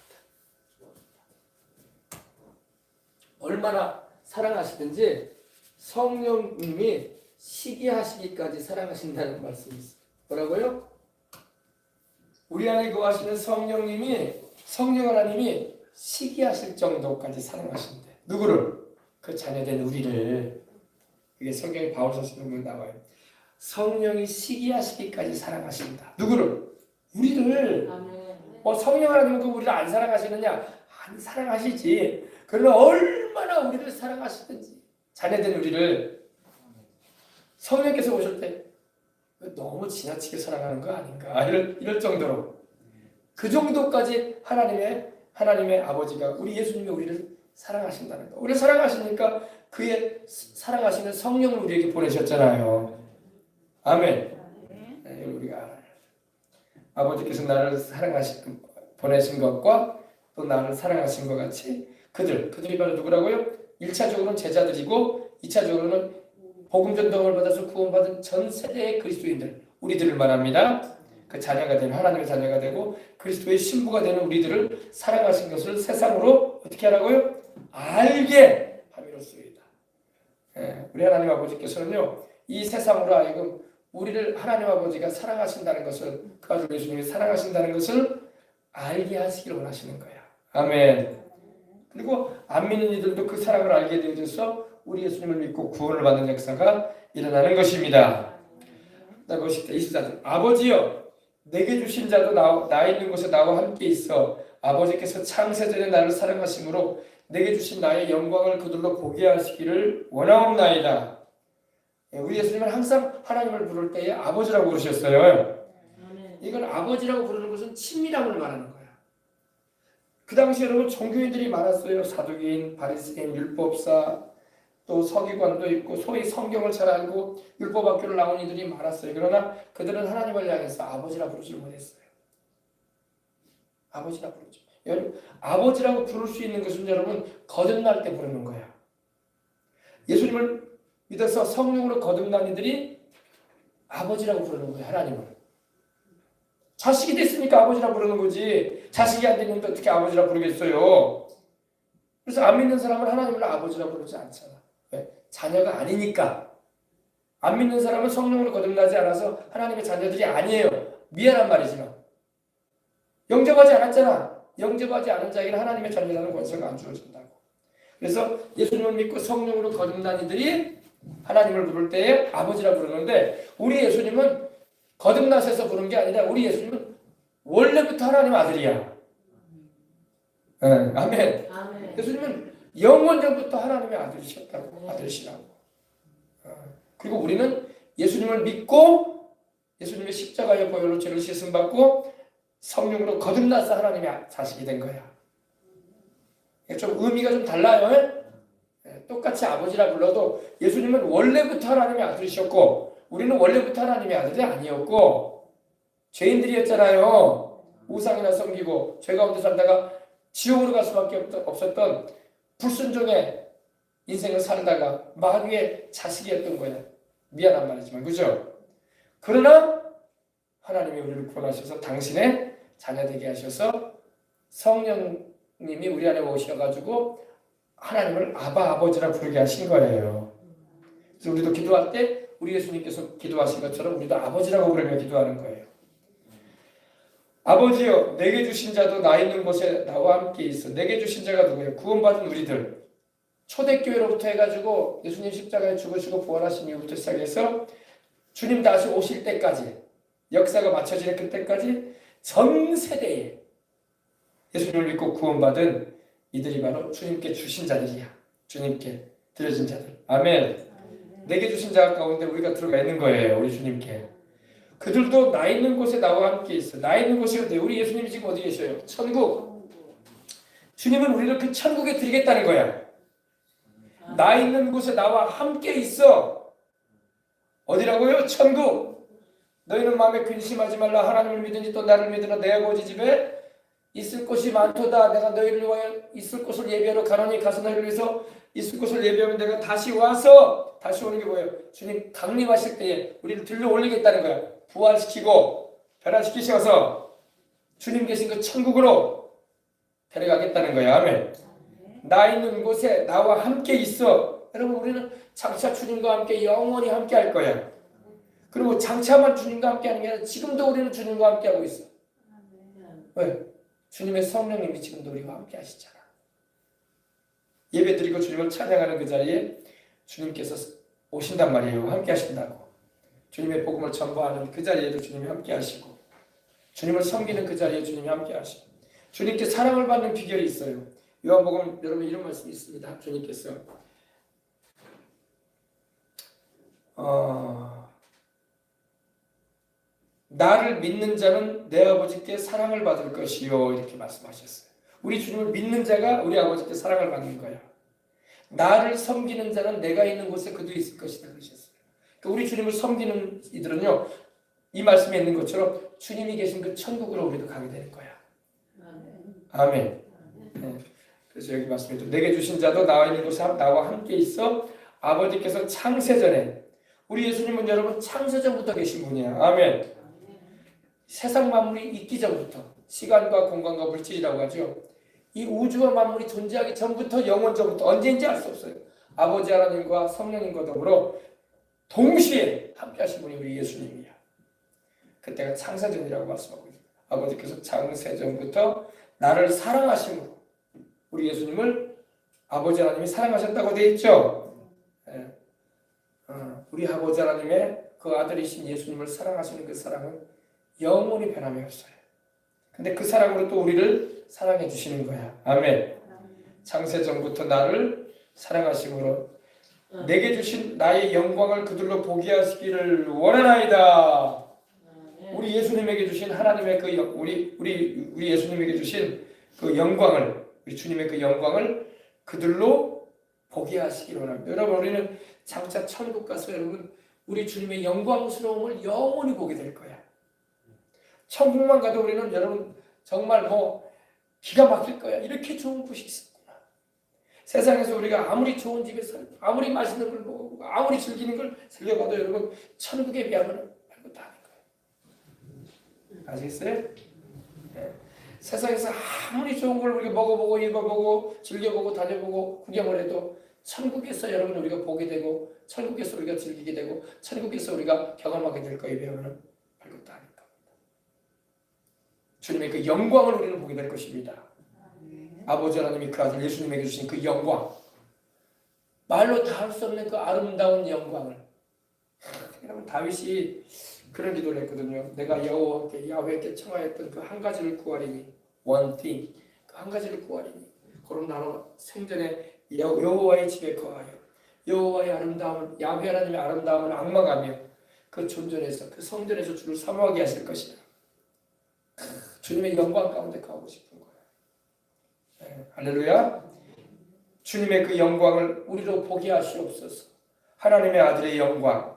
얼마나 사랑하시든지 성령님이 시기하시기까지 사랑하신다는 말씀이 있어요. 뭐라고요? 우리 안에 거하시는 성령님이, 성령 하나님이 시기하실 정도까지 사랑하신대. 누구를? 그 자녀된 우리를. 그게 성경에 바울서신에 보면 나와요. 성령이 시기하시기까지 사랑하신다. 누구를? 우리를. 성령 하나님은 그 우리를 안 사랑하시느냐? 안 사랑하시지. 그러나 얼마나 우리를 사랑하시든지 자녀된 우리를 성령께서 오실 때 너무 지나치게 사랑하는 거 아닌가 이럴 정도로 그 정도까지 하나님의 아버지가 우리 예수님이 우리를 사랑하신다는 거. 우리를 사랑하시니까 그의 사랑하시는 성령을 우리에게 보내셨잖아요. 아멘. 네, 우리가 알아요. 아버지께서 나를 보내신 것과 또 나를 사랑하신 것 같이 그들이 바로 누구라고요? 1차적으로는 제자들이고 2차적으로는 복음 전도를 받아서 구원받은 전 세대의 그리스도인들, 우리들을 말합니다. 그 자녀가 되는 하나님의 자녀가 되고 그리스도의 신부가 되는 우리들을 사랑하신 것을 세상으로 어떻게 하라고요? 알게 함이로소이다. 우리 하나님 아버지께서는요, 이 세상으로 하여금 우리를 하나님 아버지가 사랑하신다는 것을, 그 아들 예수님이 사랑하신다는 것을 알게 하시길 원하시는 거야. 아멘. 그리고 안 믿는 이들도 그 사랑을 알게 되어서 우리 예수님을 믿고 구원을 받는 역사가 일어나는 것입니다. 그다음 24절. 아버지여, 내게 주신 자도 나 있는 곳에 나와 함께 있어 아버지께서 창세전에 나를 사랑하심으로 내게 주신 나의 영광을 그들로 보게 하시기를 원하옵나이다. 우리 예수님은 항상 하나님을 부를 때에 아버지라고 부르셨어요. 이건 아버지라고 부르는 것은 친밀함을 말하는 거야. 그 당시 여러분 종교인들이 많았어요. 사두개인, 바리새인, 율법사, 또 서기관도 있고 소위 성경을 잘 알고 율법학교를 나온 이들이 많았어요. 그러나 그들은 하나님을 향해서 아버지라 부르지 못했어요. 아버지라 부르죠. 여러분, 아버지라고 부를 수 있는 것은 여러분 거듭날 때 부르는 거야. 예수님을 믿어서 성령으로 거듭난 이들이 아버지라고 부르는 거야. 하나님을. 자식이 됐으니까 아버지라 부르는 거지. 자식이 안 됐는데 어떻게 아버지라 부르겠어요. 그래서 안 믿는 사람은 하나님을 아버지라 부르지 않잖아. 왜? 자녀가 아니니까. 안 믿는 사람은 성령으로 거듭나지 않아서 하나님의 자녀들이 아니에요. 미안한 말이지만. 영접하지 않았잖아. 영접하지 않은 자에게는 하나님의 자녀라는 권세가 안 주어진다고. 그래서 예수님을 믿고 성령으로 거듭난 이들이 하나님을 부를 때에 아버지라 부르는데 우리 예수님은 거듭나셔서 부른 게 아니라 우리 예수님은 원래부터 하나님 아들이야. 네, 아멘. 예수님은 영원전부터 하나님의 아들이셨다고. 아들이시라고. 그리고 우리는 예수님을 믿고 예수님의 십자가의 보혈로 죄를 씻음받고 성령으로 거듭나서 하나님의 자식이 된 거야. 좀 의미가 좀 달라요. 똑같이 아버지라 불러도 예수님은 원래부터 하나님의 아들이셨고 우리는 원래부터 하나님의 아들이 아니었고 죄인들이었잖아요. 우상이나 섬기고 죄 가운데 살다가 지옥으로 갈 수밖에 없었던 불순종의 인생을 살다가 마귀의 자식이었던 거야. 미안한 말이지만 그죠? 그러나 하나님이 우리를 구원하셔서 당신의 자녀 되게 하셔서 성령님이 우리 안에 오셔가지고 하나님을 아버지라 부르게 하신 거예요. 그래서 우리도 기도할 때 우리 예수님께서 기도하신 것처럼 우리도 아버지라고 부르며 기도하는 거예요. 아버지여, 내게 주신 자도 나 있는 곳에 나와 함께 있어. 내게 주신 자가 누구예요? 구원받은 우리들. 초대교회로부터 해가지고 예수님 십자가에 죽으시고 부활하신 이후부터 시작해서 주님 다시 오실 때까지 역사가 맞춰지는 그때까지 전 세대에 예수님을 믿고 구원받은 이들이 바로 주님께 주신 자들이야. 주님께 드려진 자들. 아멘. 내게 주신 자 가운데 우리가 들어가 있는 거예요. 우리 주님께. 그들도 나 있는 곳에 나와 함께 있어. 나 있는 곳이 어디예요? 우리 예수님이 지금 어디 계셔요? 천국. 주님은 우리를 그 천국에 드리겠다는 거야. 나 있는 곳에 나와 함께 있어. 어디라고요? 천국. 너희는 마음에 근심하지 말라. 하나님을 믿으니 또 나를 믿으라. 내 아버지 집에 있을 곳이 많도다. 내가 너희를 위하여 있을 곳을 예비하러 가노니 가서 너희를 위해서 있을 곳을 예비하면 내가 다시 와서, 다시 오는 게 뭐예요? 주님 강림하실 때에 우리를 들려 올리겠다는 거야. 부활시키고 변화시키셔서 주님 계신 그 천국으로 데려가겠다는 거야. 아멘. 나 있는 곳에 나와 함께 있어. 여러분, 우리는 장차 주님과 함께 영원히 함께 할 거야. 그리고 장차만 주님과 함께 하는 게 아니라 지금도 우리는 주님과 함께 하고 있어. 왜? 주님의 성령님이 지금도 우리와 함께 하시잖아. 예배 드리고 주님을 찬양하는 그 자리에 주님께서 오신단 말이에요. 함께 하신다고. 주님의 복음을 전파하는 그 자리에도 주님이 함께 하시고, 주님을 섬기는 그 자리에 주님이 함께 하시고, 주님께 사랑을 받는 비결이 있어요. 요한복음 여러분 이런 말씀이 있습니다. 주님께서 나를 믿는 자는 내 아버지께 사랑을 받을 것이요, 이렇게 말씀하셨어요. 우리 주님을 믿는 자가 우리 아버지께 사랑을 받는 거야. 나를 섬기는 자는 내가 있는 곳에 그도 있을 것이다 그러셨어요. 그러니까 우리 주님을 섬기는 이들은요, 이 말씀에 있는 것처럼 주님이 계신 그 천국으로 우리도 가게 되는 거야. 아멘. 네. 그래서 여기 말씀에도 내게 주신 자도 나와 있는 곳에 나와 함께 있어 아버지께서 창세전에, 우리 예수님은 여러분 창세전부터 계신 분이야. 아멘. 세상 만물이 있기 전부터, 시간과 공간과 물질이라고 하죠. 이 우주와 만물이 존재하기 전부터, 영원 전부터, 언제인지 알 수 없어요. 아버지 하나님과 성령님과 더불어 동시에 함께 하신 분이 우리 예수님이야. 그때가 창세전이라고 말씀하고 있어요. 아버지께서 창세전부터 나를 사랑하심으로, 우리 예수님을 아버지 하나님이 사랑하셨다고 되어 있죠. 예. 우리 아버지 하나님의 그 아들이신 예수님을 사랑하시는 그 사랑은 영원히 변함이 없어요. 근데 그 사랑으로 또 우리를 사랑해 주시는 거야. 아멘. 창세전부터 나를 사랑하심으로 내게 주신 나의 영광을 그들로 보게 하시기를 원하나이다. 우리 예수님에게 주신 하나님의 그 우리 예수님에게 주신 그 영광을, 우리 주님의 그 영광을 그들로 보게 하시기를 원합니다. 여러분, 우리는 장차 천국 가서 여러분 우리 주님의 영광스러움을 영원히 보게 될 거야. 천국만 가도 우리는 여러분 정말 기가 막힐 거야. 이렇게 좋은 곳이 있었구나. 세상에서 우리가 아무리 좋은 집에 살고, 아무리 맛있는 걸 먹고, 아무리 즐기는 걸 즐겨봐도 여러분 천국에 비하면 별것도 아닌 거예요. 아시겠어요? 네. 세상에서 아무리 좋은 걸 우리가 먹어보고 입어보고 즐겨보고 다녀보고 구경을 해도 천국에서 여러분 우리가 보게 되고, 천국에서 우리가 즐기게 되고, 천국에서 우리가 경험하게 될 거에 비하면 별것도 아닌 겁니다. 주님의 그 영광을 우리는 보게 될 것입니다. 아버지 하나님이 그 아들 예수님에게 주신 그 영광, 말로 다 할 수 없는 그 아름다운 영광을. 여러분, 다윗이 그런 기도를 했거든요. 내가 여호와께 야훼께 청하였던 그 한 가지를 구하리니, one thing, 그 한 가지를 구하리니, 그럼 나는 생전에 여호와의 집에 거하여 여호와의 아름다움을, 야훼 하나님의 아름다움을 앙망하며 그 존전에서, 그 성전에서 주를 사모하게 하실 것이다. 주님의 영광 가운데 가고 싶은 거예요. 네, 할렐루야. 주님의 그 영광을 우리로 보게 하시옵소서. 하나님의 아들의 영광.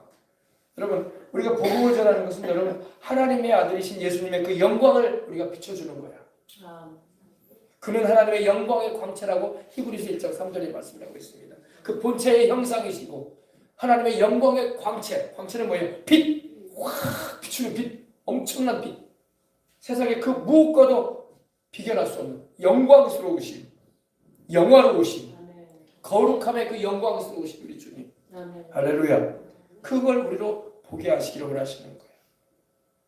여러분, 우리가 복음을 전하는 것은 여러분 하나님의 아들이신 예수님의 그 영광을 우리가 비춰주는 거야. 그는 하나님의 영광의 광채라고 히브리서 1장 3절에 말씀을 하고 있습니다. 그 본체의 형상이시고 하나님의 영광의 광채. 광채는 뭐예요? 빛! 확 비추는 빛! 엄청난 빛! 세상에 그 무엇과도 비교할 수 없는 영광스러우신, 영화로우신, 거룩함의 그 영광스러우신 우리 주님. 할렐루야. 그걸 우리로 보게 하시기를 원하시는 거예요.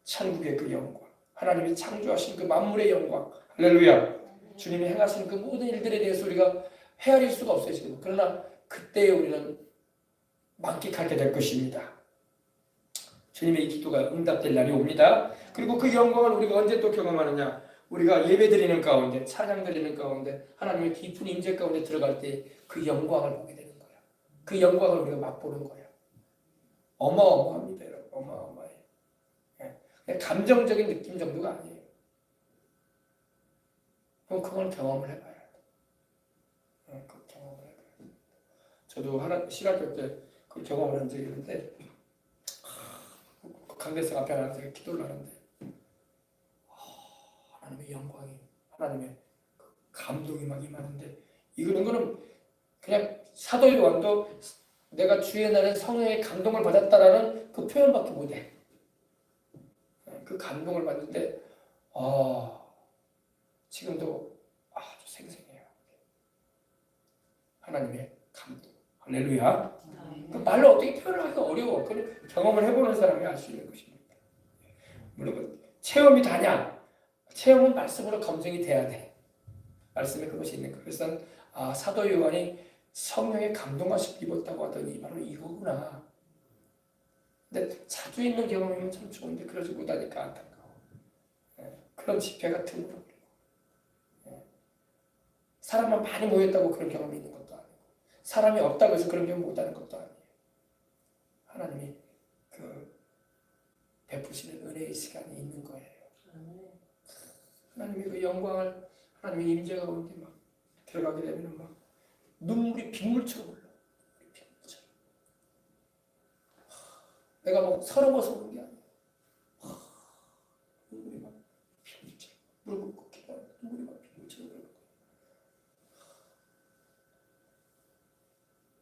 천국의 그 영광, 하나님이 창조하신 그 만물의 영광. 할렐루야. 주님이 행하신 그 모든 일들에 대해서 우리가 헤아릴 수가 없어요 지금. 그러나 그때에 우리는 만끽하게 될 것입니다. 주님의 이 기도가 응답될 날이 옵니다. 그리고 그 영광을 우리가 언제 또 경험하느냐? 우리가 예배드리는 가운데, 찬양드리는 가운데, 하나님의 깊은 임재 가운데 들어갈 때 그 영광을 보게 되는 거야. 그 영광을 우리가 맛보는 거야. 어마어마합니다, 여러분. 어마어마해요. 그냥 감정적인 느낌 정도가 아니에요. 그럼 그걸 경험을 해봐야 돼. 그 경험을 해봐야 돼. 저도 신학교 때 그 경험을 한 적이 있는데 강대상 앞에 나가서 기도를 하는데 하나님의 영광이 하나님의 감동이 막 임하는데 이런 거는 그냥 사도 요한도 내가 주의 날에 성령의 감동을 받았다라는 그 표현밖에 못해. 그 감동을 받는데 지금도 아주 생생해요. 하나님의 감동. 할렐루야. 그 말로 어떻게 표현하기가 어려워. 그걸 경험을 해보는 사람이 알 수 있는 것입니다. 물론 체험이 다냐? 체험은 말씀으로 검증이 돼야 돼. 말씀에 그것이 있는 거. 그래서 사도 요한이 성령의 감동하심 입었다고 하더니 바로 이거구나. 근데 자주 있는 경험이면 참 좋은데 그러지 못하니까 안타까워. 그런 집회가 드물어. 사람만 많이 모였다고 그런 경험이 있는 것도 아니고 사람이 없다고 해서 그런 경험 못하는 것도 아니에요. 하나님이 그 베푸시는 은혜의 시간이 있는 거예요. 하나님의 그 영광을 하나님의 임재가 오는데 막 들어가게 되면 막 눈물이 빗물처럼 흘러. 빗물처럼. 내가 막 서러워서 오는 게 아니야. 눈물이 막 빗물처럼 물 붓고 기도하는 눈물이 막 빗물처럼 흘러.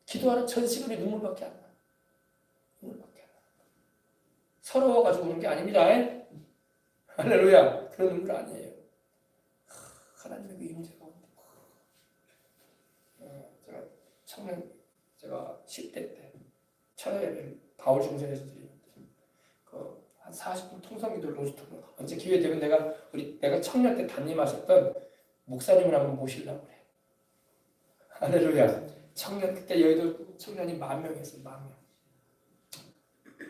기도하는 전시간에 눈물밖에 안 나. 눈물밖에 안 나. 서러워가지고 오는 게 아닙니다. 할렐루야. 그런 눈물 아니에요. 하나님의 그 임재가 온다. 제가 10대 때 철회를 바울 중생에서 드리는데 한 40분 통성기도를 노주통을 언제 기회 되면 내가 청년 때 담임하셨던 목사님을 한번 모시려고 그래. 할렐루야. 청년 그때 여의도 청년이 10,000명이었어요. 10,000명.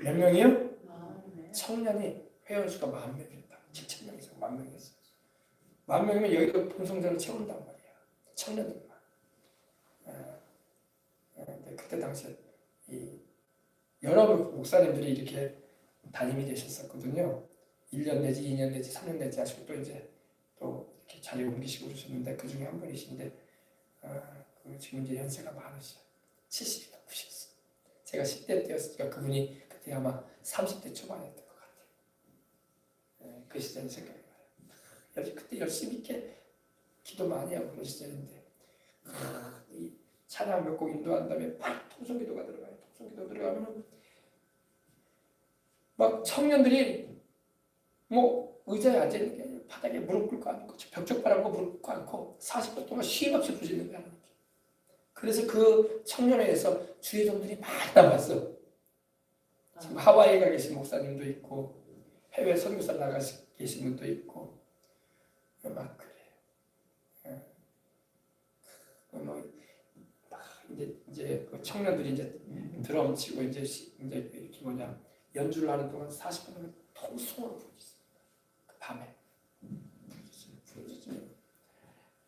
몇 명이요? 청년이 회원수가 10,000명이었다. 7,000명 이상 10,000명이었어요. 10,000명이면 여의도 본성전을 채운단 말이야. 청년들만. 그때 당시에 여러 목사님들이 이렇게 담임이 되셨었거든요. 1년 내지 2년 내지 3년 내지 하시고 또 이제 또 이렇게 자리 옮기시고 그러셨는데 그 중에 한 분이신데 지금 이제 연세가 많으셔. 70이 넘으셨어. 제가 10대 때였으니까 그분이 그때 아마 30대 초반이었던 것 같아요. 그 시절이 생각이 나요. 그때 열심히 있게 기도 많이 하고 그런 시절인데 이 찬양 몇 곡 인도한 다음에 막 통성기도가 들어가요. 통성기도 들어가면 막 청년들이 뭐 의자에 앉아있는 게 아니라 바닥에 무릎 꿇고 앉고 벽쪽 바라보고 무릎 꿇고 앉고 40분 동안 쉼 없이 부르짖는 거야. 그래서 그 청년회에서 주의 종들이 많이 나왔어. 지금 하와이에 가 계신 목사님도 있고 해외 선교사 나가 계신 분도 있고 막 그래요. 이제 그 청년들이 이제 드럼 치고 이제 이렇게 연주를 하는 동안 40분 동안 통성으로 부르짖어요. 그 밤에 부르짖어요.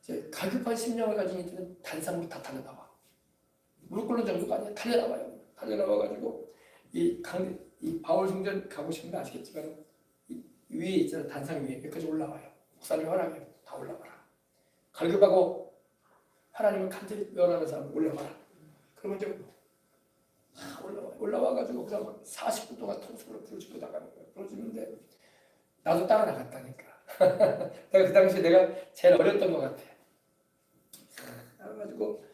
이제 갈급한 심령을 가진 이들은 단상으로 다 달려나와. 무릎 꿇는 정도가 아니야. 달려나와요. 달려나와가지고 이 바울 성전 가보시면 아시겠지만 이 위에 있잖아. 단상 위에 여기까지 올라와요. 목사님 허락해요. 다 올라와라. 갈급하고 하나님을 간절히 면하는 사람 올라와라. 그러면 이제 올라와가지고 그냥 40분 동안 통성으로 부르짖고 나가는 거예요. 부르짖는데 나도 따라 나갔다니까. 내가 그 당시에 내가 제일 어렸던 것 같아. 그래가지고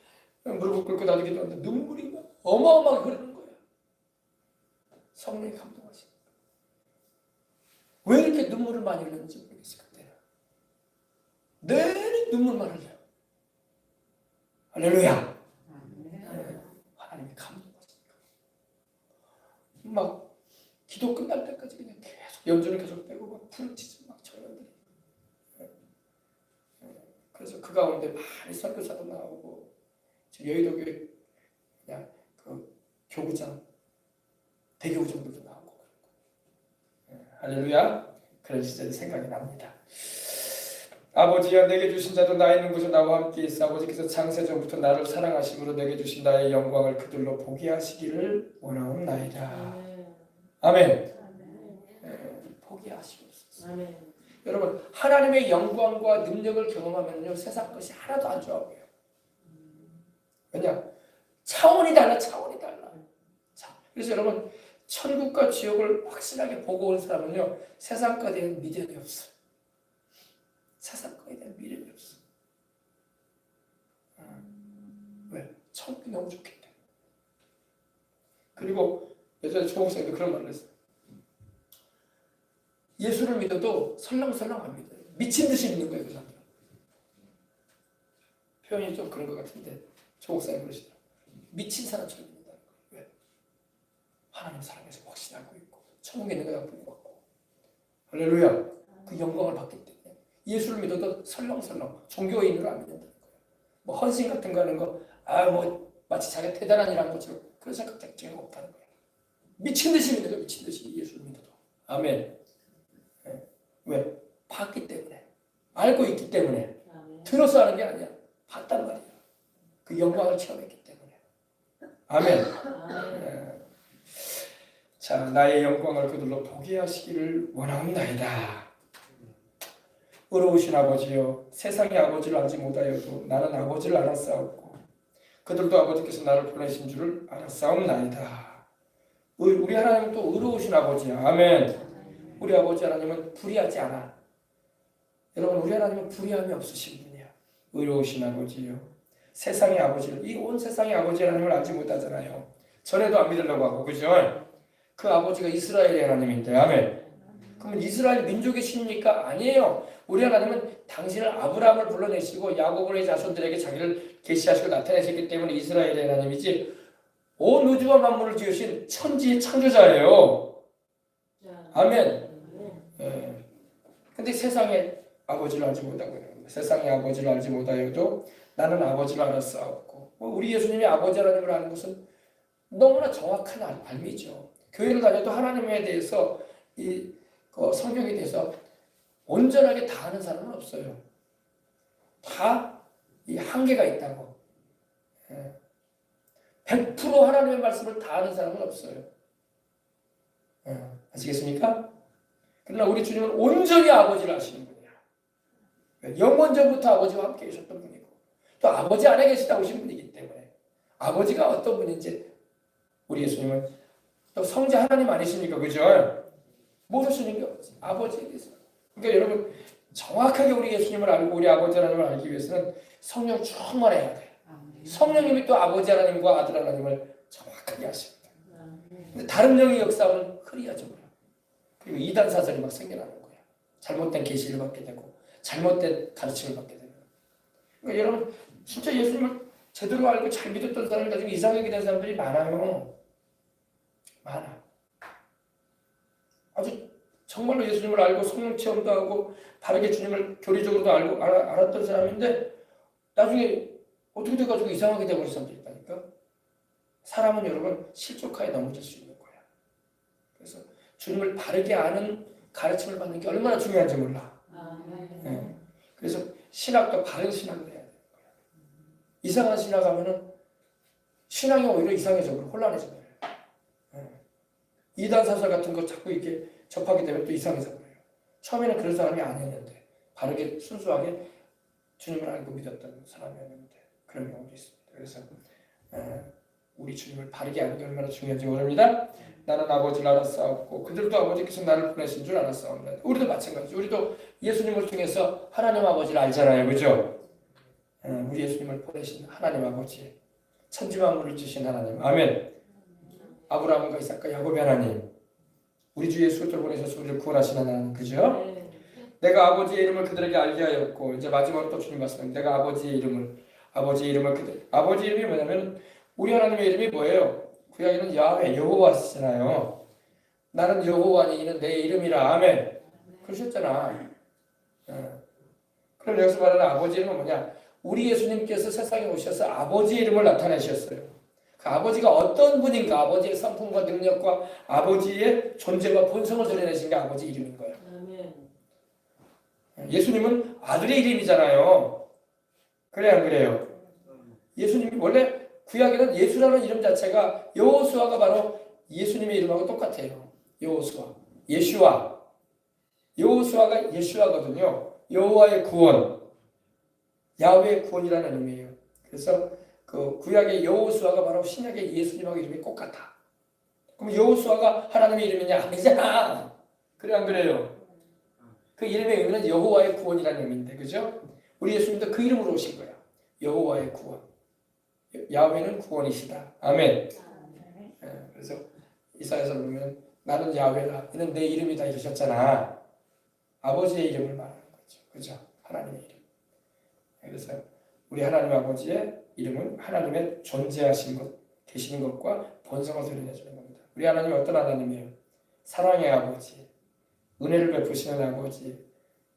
무릎을 꿇고 나도 기도하는데 눈물이 막 어마어마하게 흐르는 거예요. 성령이 감동하시니까. 왜 이렇게 눈물을 많이 흘렸는지 모르겠어요. 그때는. 내내 눈물만 흘려요. 할렐루야. 하나님이 감동하시니까. 막 기도 끝날 때까지 그냥 계속 연주를 계속 빼고 막 부르짖어 막 청년들이. 그래서 그 가운데 많이 선교사도 나오고 여의도 교회 그냥 그 교구장 대교구장들도 나오고 할렐루야. 그런 시절이 생각이 납니다. 아버지여 내게 주신 자도 나 있는 곳에 나와 함께 있어 아버지께서 창세전부터 나를 사랑하심으로 내게 주신 나의 영광을 그들로 보게 하시기를 원하옵나이다. 아멘. 보게 하시옵소서. 여러분 하나님의 영광과 능력을 경험하면요 세상 것이 하나도 안 좋아 보여요. 왜냐? 차원이 달라. 자, 그래서 여러분 천국과 지옥을 확실하게 보고 온 사람은요 세상과 대한 미련이 없어. 세상과 대한 미련이 없어. 왜? 천국이 너무 좋기 때문에. 그리고 예전에 조목사님도 그런 말을 했어요. 예수를 믿어도 설렁설렁 안 믿어요. 미친 듯이 믿는 거예요, 그 사람들. 표현이 좀 그런 것 같은데 조목사님 그러시더라고요. 미친 사람처럼 믿는다는 거예요. 왜? 하나님 사랑해서 확신하고 있고 천국에 있는 거야 보고 있고 할렐루야. 그 영광을 받기 때문에 예수를 믿어도 설렁설렁 종교인으로 안 믿는다는 거예요. 뭐 헌신 같은 거 하는 거 뭐 마치 자기가 대단한 일 하는 것처럼 그런 생각 자체가 없다는 거예요. 미친 듯이 믿는 거예요. 미친 듯이 예수를 믿어도. 아멘. 네. 왜? 봤기 때문에 알고 있기 때문에 들어서 하는 게 아니야. 봤단 말이야. 그 영광을 체험했기 때문에. 아멘. 네. 자, 나의 영광을 그들로 보게 하시기를 원하옵나이다. 의로우신 아버지여, 세상의 아버지를 알지 못하여도 나는 아버지를 알았사옵고 그들도 아버지께서 나를 보내신 줄을 알았사옵나이다. 우리 하나님은 또 의로우신 아버지야. 아멘. 우리 아버지 하나님은 불의하지 않아. 여러분 우리 하나님은 불의함이 없으신 분이야. 의로우신 아버지요. 세상의 아버지를, 이 온 세상의 아버지 하나님을 알지 못하잖아요. 전에도 안 믿으려고 하고, 그죠? 그 아버지가 이스라엘의 하나님인데, 아멘. 그러면 이스라엘 민족의 신입니까? 아니에요. 우리 하나님은 당신을 아브라함을 불러내시고 야곱의 자손들에게 자기를 계시하시고 나타내셨기 때문에 이스라엘의 하나님이지 온 우주와 만물을 지으신 천지의 창조자예요. 아멘. 예. 근데 세상의 아버지를 알지 못하고 있는 겁니다. 세상의 아버지를 알지 못하여도 나는 아버지를 알았사옵고, 우리 예수님이 아버지 하나님을 아는 것은 너무나 정확한 알미죠. 교회를 다녀도 하나님에 대해서 성경에 대해서 온전하게 다 아는 사람은 없어요. 다 이 한계가 있다고. 100% 하나님의 말씀을 다 아는 사람은 없어요. 아시겠습니까? 그러나 우리 주님은 온전히 아버지를 아시는 분이야. 영원전부터 아버지와 함께 계셨던 분이고 또 아버지 안에 계시다 오신 분이기 때문에 아버지가 어떤 분인지 우리 예수님은 또 성자 하나님 아니십니까? 그죠? 모르시는 게 없지. 아버지에 대해서. 그러니까 여러분 정확하게 우리 예수님을 알고 우리 아버지 하나님을 알기 위해서는 성령 충만해야 돼요. 성령님이 또 아버지 하나님과 아들 하나님을 정확하게 아십니다. 근데 다른 영의 역사는 흐리하죠. 그리고 이단 사설이 막 생겨나는 거예요. 잘못된 계시를 받게 되고 잘못된 가르침을 받게 되고. 그러니까 여러분 진짜 예수님을 제대로 알고 잘 믿었던 사람이 나중에 이상하게 된 사람들이 많아요. 많아. 아주 정말로 예수님을 알고 성령 체험도 하고 바르게 주님을 교리적으로도 알고 알았던 사람인데 나중에 어떻게 돼가지고 이상하게 돼버린 사람들이 있다니까. 사람은 여러분 실족하에 넘어질 수 있는 거야. 그래서 주님을 바르게 아는 가르침을 받는 게 얼마나 중요한지 몰라. 네. 그래서 신학도 바른 신학을 해야 되는 거야. 이상한 신학하면은 신앙이 오히려 이상해져 버려. 혼란해져 버려. 네. 이단 사설 같은 거 자꾸 이렇게 접하게 되면 또 이상해져 버려요. 처음에는 그런 사람이 아니었는데 바르게 순수하게 주님을 알고 믿었던 사람이었는데 그런 경우도 있습니다. 그래서 우리 주님을 바르게 아는 게 얼마나 중요한지 모릅니다. 나는 아버지를 알았사옵고 그들도 아버지께서 나를 보내신 줄 알았사옵니다. 우리도 마찬가지. 우리도 예수님을 통해서 하나님 아버지를 알잖아요. 그죠? 우리 예수님을 보내신 하나님 아버지, 천지만물을 지으신 하나님. 아멘. 아브라함과 이삭과 야곱의 하나님, 우리 주 예수 그리스도를 보내셔서 우리를 구원하신 하나님. 그죠? 내가 아버지의 이름을 그들에게 알게 하였고, 이제 마지막으로 또 주님 말씀합니다. 내가 아버지의 이름을 그들. 아버지 이름이 뭐냐면 우리 하나님의 이름이 뭐예요? 구약에는 야훼, 여호와시잖아요. 나는 여호와니 내 이름이라. 아멘. 그러셨잖아. 그럼 여기서 말하는 아버지 이름은 뭐냐? 우리 예수님께서 세상에 오셔서 아버지의 이름을 나타내셨어요. 그 아버지가 어떤 분인가, 아버지의 성품과 능력과 아버지의 존재와 본성을 드러내신 게 아버지 이름인 거예요. 예수님은 아들의 이름이잖아요. 그래 안 그래요? 예수님이 원래 구약에는 예수라는 이름 자체가 여호수아가 바로 예수님의 이름하고 똑같아요. 여호수아, 예슈아. 여호수아가 예슈아거든요. 여호와의 구원, 야훼의 구원이라는 의미예요. 그래서 그 구약의 여호수아가 바로 신약의 예수님하고 이름이 똑같아. 그럼 여호수아가 하나님의 이름이냐? 아니잖아. 그래 안 그래요? 그 이름의 의미는 여호와의 구원이라는 의미인데, 그죠? 우리 예수님도 그 이름으로 오신 거야. 여호와의 구원. 야훼는 구원이시다. 아멘. 그래서 이사야서 보면 나는 야훼다. 이는 내 이름이다 이러셨잖아. 아버지의 이름을 말하는 거죠. 그죠? 하나님의 이름. 그래서 우리 하나님 아버지의 이름은 하나님의 존재하신 것, 계시는 것과 본성을 드러내주는 겁니다. 우리 하나님이 어떤 하나님이에요? 사랑의 아버지, 은혜를 베푸시는 아버지,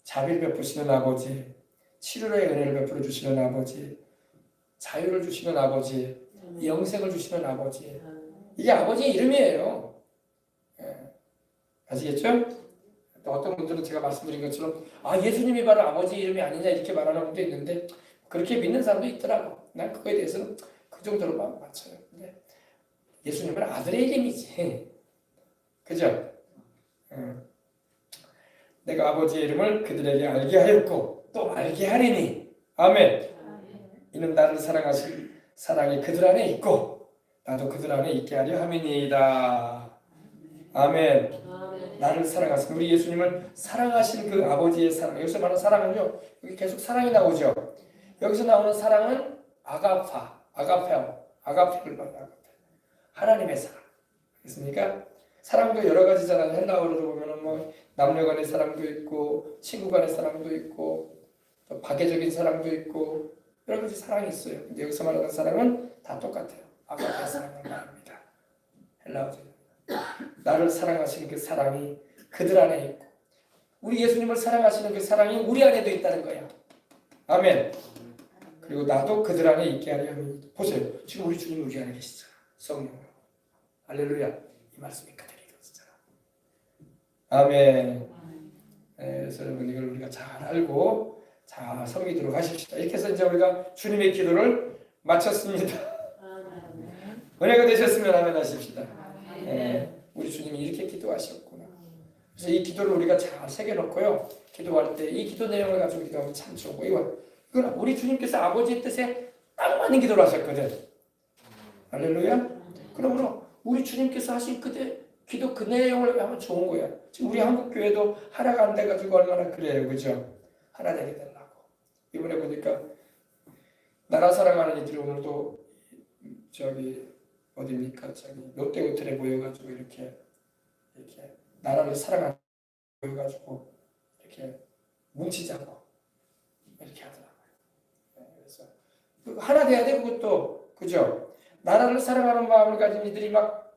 자비를 베푸시는 아버지, 치료의 은혜를 베풀어 주시는 아버지, 자유를 주시는 아버지, 영생을 주시는 아버지. 이게 아버지의 이름이에요. 아시겠죠? 또 어떤 분들은 제가 말씀드린 것처럼 예수님이 바로 아버지 이름이 아니냐 이렇게 말하는 분도 있는데 그렇게 믿는 사람도 있더라고. 난 그거에 대해서는 그 정도로만 맞춰요. 근데 예수님은 아들의 이름이지. 그죠? 내가 아버지의 이름을 그들에게 알게 하였고 또 알게 하리니. 아멘. 이는 나를 사랑하실 사랑이 그들 안에 있고 나도 그들 안에 있게 하려 함이니이다. 아멘. 나를 사랑하신 우리 예수님을 사랑하신 그 아버지의 사랑. 여기서 말하는 사랑은요, 여기 계속 사랑이 나오죠. 여기서 나오는 사랑은 아가페를 말하는 하나님의 사랑. 그렇습니까? 사랑도 여러 가지잖아요. 헬라어로도 보면은 뭐 남녀 간의 사랑도 있고 친구 간의 사랑도 있고 또 박애적인 사랑도 있고 여러 가지 사랑이 있어요. 근데 여기서 말하는 사랑은 다 똑같아요. 아가페 사랑을 말합니다. 헬라어죠. 나를 사랑하시는 그 사랑이 그들 안에 있고 우리 예수님을 사랑하시는 그 사랑이 우리 안에도 있다는 거야. 아멘. 그리고 나도 그들 안에 있게 하려 합니다. 보세요. 지금 우리 주님 우리 안에 계시잖아. 성령으로. 할렐루야. 이 말씀이 그대로 이루어지잖아. 아멘. 그래서 여러분 이걸 우리가 잘 알고 잘 섬기도록 하십시다. 이렇게 해서 이제 우리가 주님의 기도를 마쳤습니다. 은혜가 되셨으면 아멘 하십시다. 우리 주님이 이렇게 기도하셨구나. 그래서 이 기도를 우리가 잘 새겨놓고요. 기도할 때 이 기도 내용을 가지고 기도하면 참 좋고 이건 우리 주님께서 아버지의 뜻에 딱 맞는 기도를 하셨거든. 할렐루야. 그러므로 우리 주님께서 하신 기도 그 내용을 하면 좋은 거야. 지금 우리 한국교회도 하나가 안 돼가지고 얼마나 그래요. 그죠? 하나 되게 되려고. 이번에 보니까 나라 사랑하는 이들이 오늘도 어디입니까? 롯데호텔에 모여가지고 이렇게 나라를 사랑하는 모여가지고 이렇게 뭉치자고 이렇게 하더라고요. 그래서 하나 돼야 돼 그것도. 그죠? 나라를 사랑하는 마음을 가진 이들이 막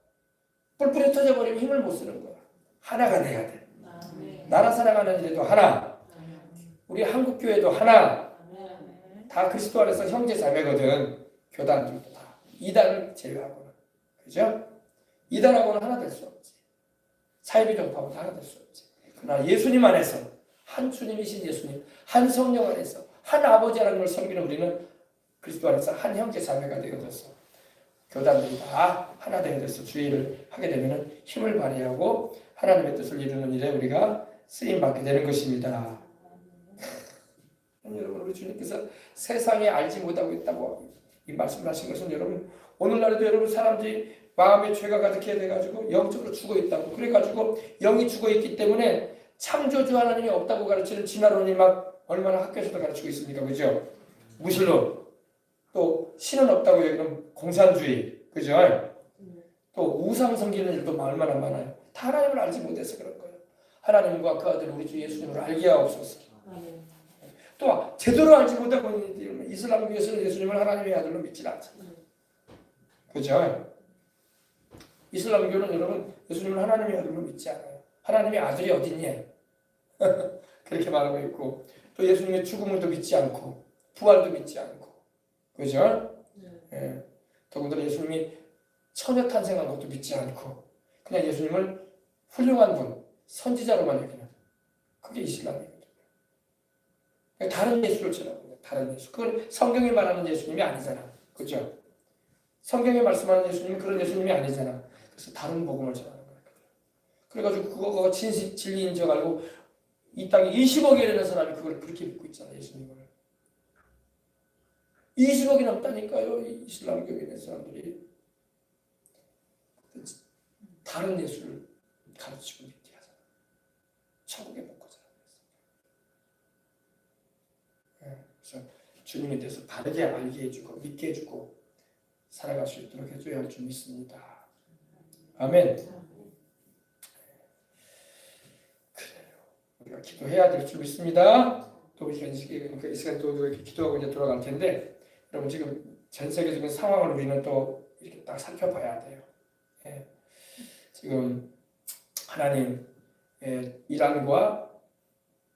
뿔뿔이 터져버리면 힘을 못 쓰는 거야. 하나가 돼야 돼. 나라 사랑하는 이들도 하나. 우리 한국교회도 하나. 다 그리스도 안에서 형제 자매거든. 교단들도 다. 이단을 제외하고는. 그죠? 이단하고는 하나 될 수 없지. 사이비종파하고는 하나 될 수 없지. 그러나 예수님 안에서 한 주님이신 예수님, 한 성령 안에서 한 아버지 하나님을 섬기는 우리는 그리스도 안에서 한 형제 자매가 되어져서 교단들이 다 하나 되어져서 주의를 하게 되면 힘을 발휘하고 하나님의 뜻을 이루는 일에 우리가 쓰임받게 되는 것입니다. 여러분 우리 주님께서 세상에 알지 못하고 있다고 이 말씀을 하신 것은 여러분 오늘날에도 여러분 사람들이 마음의 죄가 가득해 돼가지고 영적으로 죽어있다고 그래가지고 영이 죽어있기 때문에 창조주 하나님이 없다고 가르치는 진화론이 막 얼마나 학교에서도 가르치고 있습니까? 그죠? 무신론 또 신은 없다고 여기는 공산주의 그죠? 또 우상 섬기는 일도 얼마나 많아요. 다 하나님을 알지 못해서 그런 거예요. 하나님과 그 아들 우리 주 예수님을 알게 하옵소서. 또 제대로 알지 못하고 있는 이슬람교에서는 예수님을 하나님의 아들로 믿지 않잖아요. 그죠? 이슬람교는 여러분 예수님을 하나님의 아들로 믿지 않아요. 하나님의 아들이 어딨냐? 그렇게 말하고 있고 또 예수님의 죽음을도 믿지 않고 부활도 믿지 않고 그죠? 예. 더군다나 예수님이 처녀 탄생한 것도 믿지 않고 그냥 예수님을 훌륭한 분, 선지자로만 여기는 그게 이슬람이거든요. 다른 예수를 전하는 다른 예수. 그건 성경이 말하는 예수님이 아니잖아. 그죠? 성경에 말씀하는 예수님은 그런 예수님이 아니잖아. 그래서 다른 복음을 전하는 거야. 그래가지고 그거가 진리인 줄 알고 이 땅에 20억이 되는 사람이 그걸 그렇게 믿고 있잖아. 예수님을. 20억이 넘다니까요. 이 이슬람교에 있는 사람들이 다른 예수를 가르치고 믿게 하잖아. 천국에 못 가잖아. 그래서 주님에 대해서 바르게 알게 해주고 믿게 해주고 살아갈 수 있도록 해줘야 할 줄 믿습니다. 아멘. 그래요. 우리가 기도해야 될 줄 믿습니다. 또 이 시간 또 이렇게 기도하고 이제 돌아갈 텐데, 여러분 지금 전 세계적인 상황을 우리는 또 이렇게 딱 살펴봐야 돼요. 예. 지금 하나님, 이란과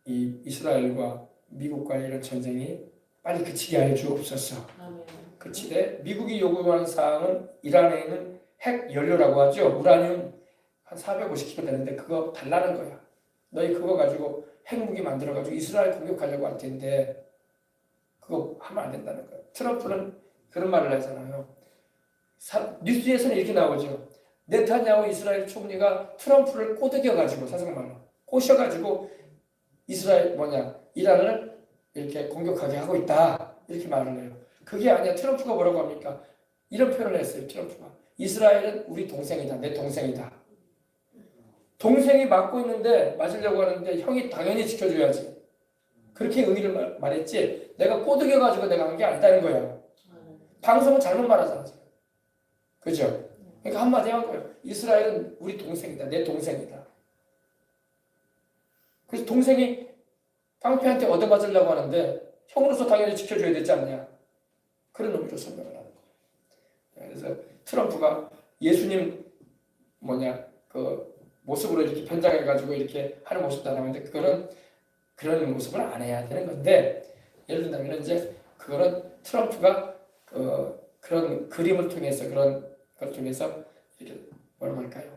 이 이스라엘과 미국과의 이런 전쟁이 빨리 그치게 하여 주옵소서. 그치되 미국이 요구하는 사항은 이란에 있는 핵 연료라고 하죠. 우라늄 한 450kg 되는데 그거 달라는 거야. 너희 그거 가지고 핵무기 만들어가지고 이스라엘 공격하려고 할 텐데 그거 하면 안 된다는 거야. 트럼프는 그런 말을 하잖아요. 뉴스에서는 이렇게 나오죠. 네타냐후 이스라엘 총리가 트럼프를 꼬드겨가지고, 사생말로 꼬셔가지고 이스라엘 이란을 이렇게 공격하게 하고 있다, 이렇게 말을 해요. 그게 아니야. 트럼프가 뭐라고 합니까? 이런 표현을 했어요. 트럼프가 이스라엘은 우리 동생이다, 내 동생이다. 동생이 맞고 있는데 맞으려고 하는데 형이 당연히 지켜줘야지, 그렇게 의미를 말했지 내가 꼬드겨가지고 내가 한 게 아니다는 거야. 방송은 잘못 말하잖아 지금. 그죠? 그러니까 한마디 한 거예요. 이스라엘은 우리 동생이다, 내 동생이다. 그래서 동생이 깡패한테 얻어맞으려고 하는데 형으로서 당연히 지켜줘야 되지 않냐, 그런 의미로 설명을 하는 거예요. 그래서 트럼프가 예수님 그 모습으로 이렇게 변장해가지고 이렇게 하는 모습도 나오는데 그런 모습을 안 해야 되는 건데, 예를 들면 이제 그거는 트럼프가 그런 그림을 통해서, 그런 걸 통해서 이렇게 뭐라고 할까요?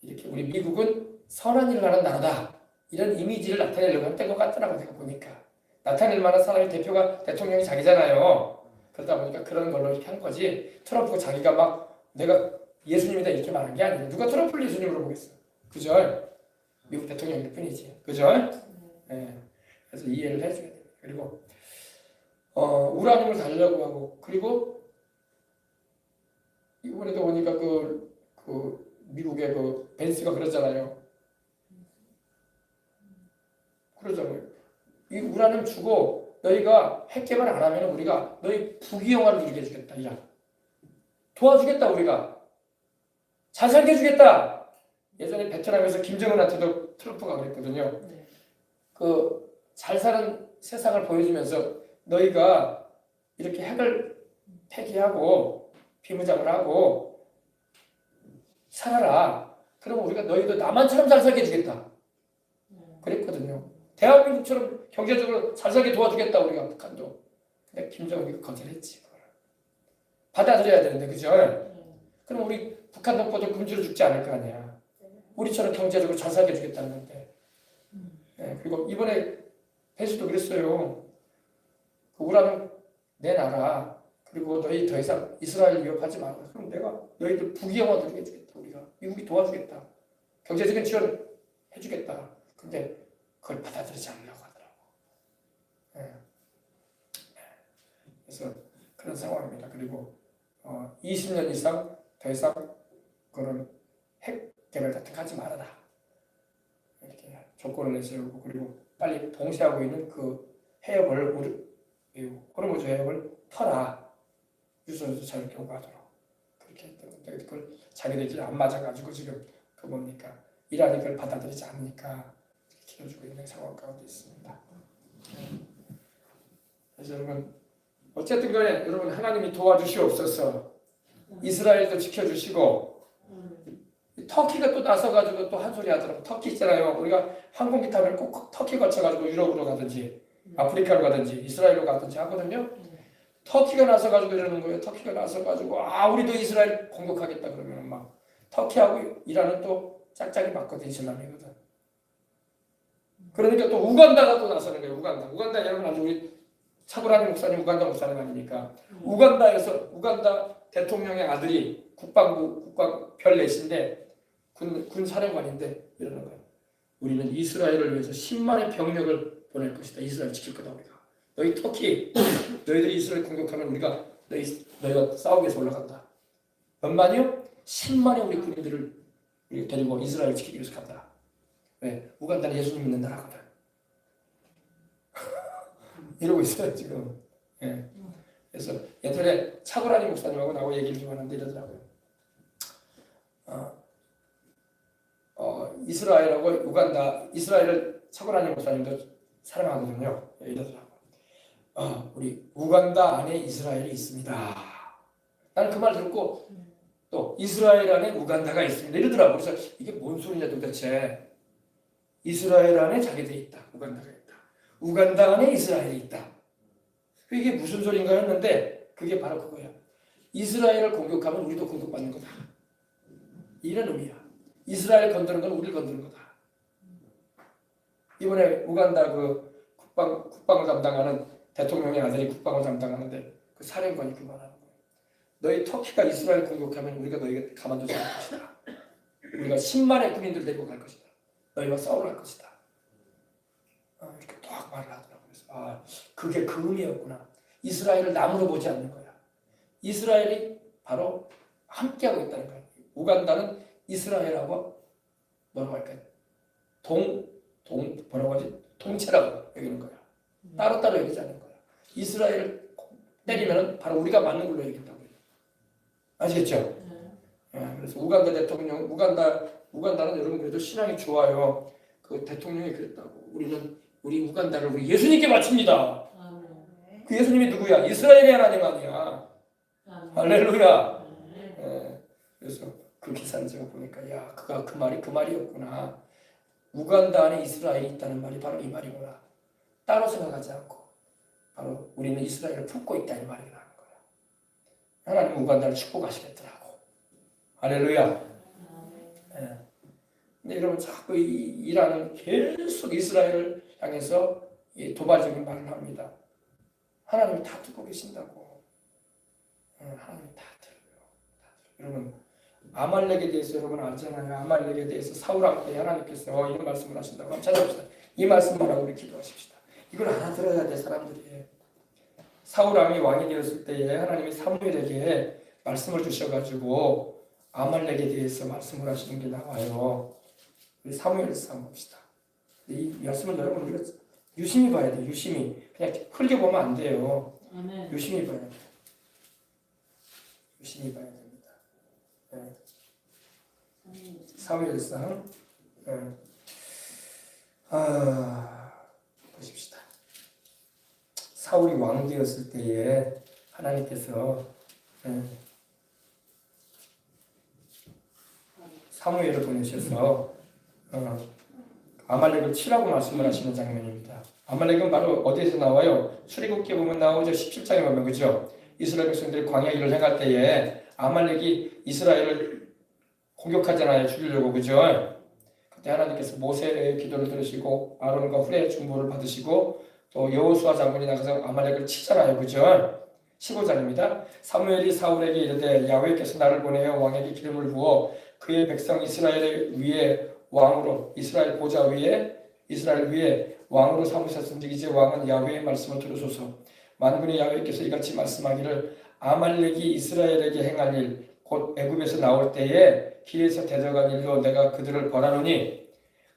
이렇게 우리 미국은 선한 일을 하는 나라다, 이런 이미지를 나타내려고 했던 것 같더라고. 내가 보니까 나타낼 만한 사람의 대표가 대통령이 자기잖아요. 그러다 보니까 그런 걸로 이렇게 한 거지, 트럼프가 자기가 막 내가 예수님이다 이렇게 말한 게 아니에요. 누가 트럼프를 예수님으로 보겠어. 그죠? 미국 대통령일 뿐이지. 그죠? 네. 그래서 이해를 해줘야 돼요. 그리고 우라늄을 달려고 하고, 그리고 이번에도 보니까 그 미국의 그 벤스가 그러잖아요. 이 우라늄 주고 너희가 핵 개발 안 하면 우리가 너희 부귀영화를 누리게 해주겠다. 이란 도와주겠다. 우리가 잘 살게 해주겠다. 예전에 베트남에서 김정은한테도 트럼프가 그랬거든요. 그 잘 사는 세상을 보여주면서 너희가 이렇게 핵을 폐기하고 비무장을 하고 살아라. 그러면 우리가 너희도 남한처럼 잘 살게 해주겠다. 그랬거든요. 대한민국처럼 경제적으로 잘 살게 도와주겠다, 우리가 북한도. 근데 김정은이 거절했지. 그걸 받아들여야 되는데, 그죠? 그럼 우리 북한 동포들 굶주려 죽지 않을 거 아니야. 우리처럼 경제적으로 잘 살게 해주겠다는 건데. 네, 그리고 이번에 벤스도 그랬어요. 그 우라늄 내 나라, 그리고 너희 더 이상 이스라엘 위협하지 마라. 그럼 내가 너희들 부귀영화 누리게 해주겠다. 우리가 미국이 도와주겠다. 경제적인 지원 해주겠다. 근데 그걸 받아들이지 않으려고 하더라고. 네. 그래서 그런 상황입니다. 그리고 20년 이상 더 이상 그런 핵 개발 같은 거 하지 말아라, 이렇게 조건을 내세우고, 그리고 빨리 봉쇄하고 있는 그 해협을, 호르무즈 해협을 터라. 유선에서 자유롭게 오가도록 그렇게 했던 건데, 그걸 자기들끼리 안 맞아가지고 지금 그 뭡니까? 이란이 그걸 받아들이지 않으니까 키워주고 있는 상황 가운데 있습니다. 그래서 여러분, 어쨌든 간에 여러분, 하나님이 도와주시옵소서. 이스라엘도 지켜주시고, 터키가 또 나서가지고 또 한 소리 하더라고. 터키 있잖아요. 우리가 항공기 타면 꼭 터키 거쳐가지고 유럽으로 가든지 아프리카로 가든지 이스라엘로 가든지 하거든요. 터키가 나서가지고 이러는 거예요. 터키가 나서가지고 우리도 이스라엘 공격하겠다 그러면 막 터키하고 이란은 또 짝짝이 맞거든. 이슬람이거든. 그러니까 또 우간다가 또 나서는 거예요. 우간다 여러분 아주 우리 차고라니 목사님 우간다 목사님 아닙니까? 우간다에서 우간다 대통령의 아들이 국방 별 넷인데 군 사령관인데 이러는 거예요. 우리는 이스라엘을 위해서 10만의 병력을 보낼 것이다. 이스라엘 지킬 거다 우리가. 너희 터키, 너희들이 이스라엘 공격하면 너희가 싸우기 위해서 올라간다. 몇 만이요? 10만의 우리 군인들을 우리 데리고 이스라엘을 지키기 위해서 간다. 왜? 우간다는 예수님 믿는 나라거든. 이러고 있어요 지금. 예. 그래서 예전에 차고라니 목사님하고 나하고 얘기를 좀 하는데 이러더라고요. 이스라엘하고 우간다, 이스라엘을 차고라니 목사님도 사랑하거든요. 이러더라고요. 우리 우간다 안에 이스라엘이 있습니다. 나는 그 말 듣고 또 이스라엘 안에 우간다가 있습니다. 이러더라고요. 그래서 이게 뭔 소리냐 도대체. 이스라엘 안에 자기들이 있다. 우간다가 있다. 우간다 안에 이스라엘이 있다. 이게 무슨 소린가 했는데 그게 바로 그거야. 이스라엘을 공격하면 우리도 공격받는 거다. 이런 의미야. 이스라엘 건드는 건 우리를 건드는 거다. 이번에 우간다 그 국방을 담당하는 대통령의 아들이 국방을 담당하는데 그 사령관이 그 말하는 거예요. 너희 터키가 이스라엘 공격하면 우리가 너희가 가만두지 않을 것이다. 우리가 10만의 군인들 데리고 갈 것이다. 너희와 싸우러 갈 것이다. 이렇게 딱 말을 하더라고요. 그래서 그게 그 의미였구나. 이스라엘을 남으로 보지 않는 거야. 이스라엘이 바로 함께하고 있다는 거야. 우간다는 이스라엘하고 뭐라고 할까요? 뭐라고 하지? 동체라고 여기는 거야. 따로따로 여기지 않는 거야. 이스라엘을 때리면 바로 우리가 맞는 걸로 여긴다고 해요. 아시겠죠? 그래서 우간다 대통령, 우간다는 여러분 그래도 신앙이 좋아요. 그 대통령이 그랬다고. 우리 우간다를 우리 예수님께 바칩니다. 그 예수님이 누구야? 이스라엘의 하나님 아니야. 할렐루야. 그래서 그 기사를 제가 보니까 야, 그가 그 말이 그 말이었구나. 우간다 안에 이스라엘이 있다는 말이 바로 이 말이구나. 따로 생각하지 않고 바로 우리는 이스라엘을 품고 있다 이 말이 나는 거야. 하나님 우간다를 축복하시겠더라고. 할렐루야. 근데 여러분 자꾸 이란은 계속 이스라엘을 향해서 도발적인 말을 합니다. 하나님이 다 듣고 계신다고. 하나님이 다 들어요. 여러분 아말렉에 대해서 여러분 알잖아요. 아말렉에 대해서 사울왕 때 하나님께서 이런 말씀을 하신다고 한번 찾아봅시다. 이 말씀만 하고 우리 기도하십시다. 이걸 알아들어야 돼 사람들이. 사울왕이 왕이 되었을 때에 하나님이 사무엘에게 말씀을 주셔가지고 아말렉에 대해서 말씀을 하시는 게 나와요. 우리 사무엘에서 한번 봅시다. 이 말씀을 여러분 우리가 유심히 봐야 돼. 유심히. 그냥 흘게 보면 안 돼요. 유심히 봐야 돼. 유심히 봐야 됩니다. 사무엘상 보십시다. 사울이 왕 되었을 때에 하나님께서 사무엘을 보내셔서 아말렉을 치라고 말씀을 하시는 장면입니다. 아말렉은 바로 어디에서 나와요? 출애굽기에 보면 나오죠. 17장에 보면 그죠? 이스라엘 백성들이 광야 길을 행할 때에 아말렉이 이스라엘을 공격하잖아요. 죽이려고 그죠? 그때 하나님께서 모세의 기도를 들으시고 아론과 훌의 중보를 받으시고 또 여호수아 장군이 나가서 아말렉을 치잖아요. 그죠? 15장입니다. 사무엘이 사울에게 이르되 야훼께서 나를 보내어 왕에게 기름을 부어 그의 백성 이스라엘 위에 왕으로 이스라엘 위에 왕으로 삼으셨은즉 이제 왕은 야훼의 말씀을 들으소서. 만군의 야훼께서 이같이 말씀하기를 아말렉이 이스라엘에게 행할 일 곧 애굽에서 나올 때에 길에서 대적한 일로 내가 그들을 벌하노니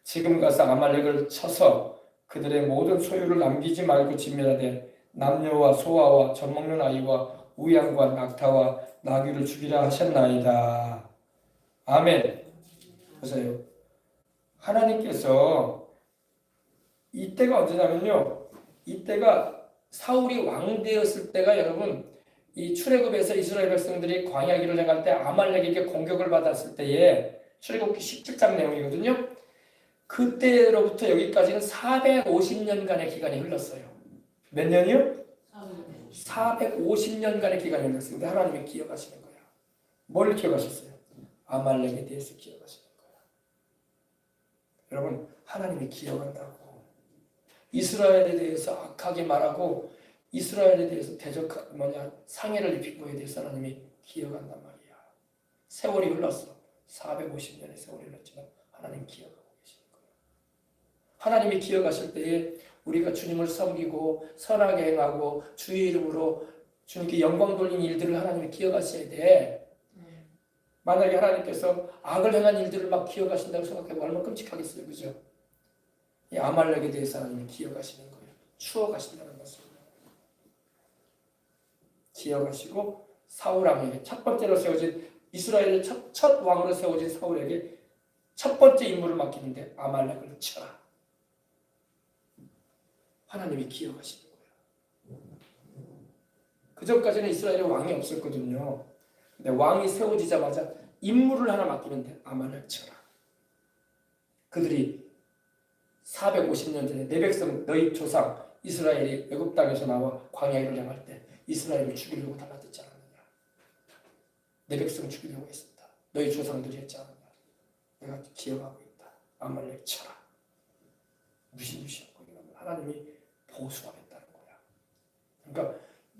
지금 가서 아말렉을 쳐서 그들의 모든 소유를 남기지 말고 진멸하되 남녀와 소아와 젖먹는 아이와 우양과 낙타와 나귀를 죽이라 하셨나이다. 아멘. 보세요. 하나님께서 이때가 언제냐면요. 이때가 사울이 왕 되었을 때가 여러분 이 출애굽에서 이스라엘 백성들이 광야 길을 행할 때 아말렉에게 공격을 받았을 때에 출애굽기 17장 내용이거든요. 그때로부터 여기까지는 450년간의 기간이 흘렀어요. 몇 년이요? 450년간의 기간이 흘렀습니다. 하나님이 기억하시는 거예요. 뭘 기억하셨어요? 아말렉에 대해서 기억하시는 거예요. 여러분 하나님이 기억한다고 이스라엘에 대해서 악하게 말하고 이스라엘에 대해서 상해를 입힌 거에 대해서 하나님이 기억한단 말이야. 세월이 흘렀어. 450년의 세월이 흘렀지만 하나님 기억하고 계시는 거예요. 하나님이 기억하실 때에 우리가 주님을 섬기고 선하게 행하고 주의 이름으로 주님께 영광 돌리는 일들을 하나님이 기억하셔야 돼. 만약에 하나님께서 악을 행한 일들을 막 기억하신다고 생각해보면 얼마나 끔찍하겠어요. 그죠? 이 아말렉에 대해서 하나님이 기억하시는 거예요. 추억하신다는 것입니다. 기억하시고 사울 왕에게 첫 번째로 세워진 이스라엘의 첫 왕으로 세워진 사울에게 첫 번째 임무를 맡기는데 아말렉을 쳐라. 하나님이 기억하시는 거예요. 그 전까지는 이스라엘에 왕이 없었거든요. 근데 왕이 세워지자마자 임무를 하나 맡기는데 아말렉 쳐라. 그들이 450년 전에 내 백성 너희 조상 이스라엘이 애굽 땅에서 나와 광야를 향할 때 이스라엘을 죽이려고 달라졌지 않았느냐. 내 백성 죽이려고 했습니다. 너희 조상들이 했지 않았냐. 내가 기억하고 있다. 아말렉 쳐라. 무시무시하고 하나님이 보수하겠다는 거야. 그러니까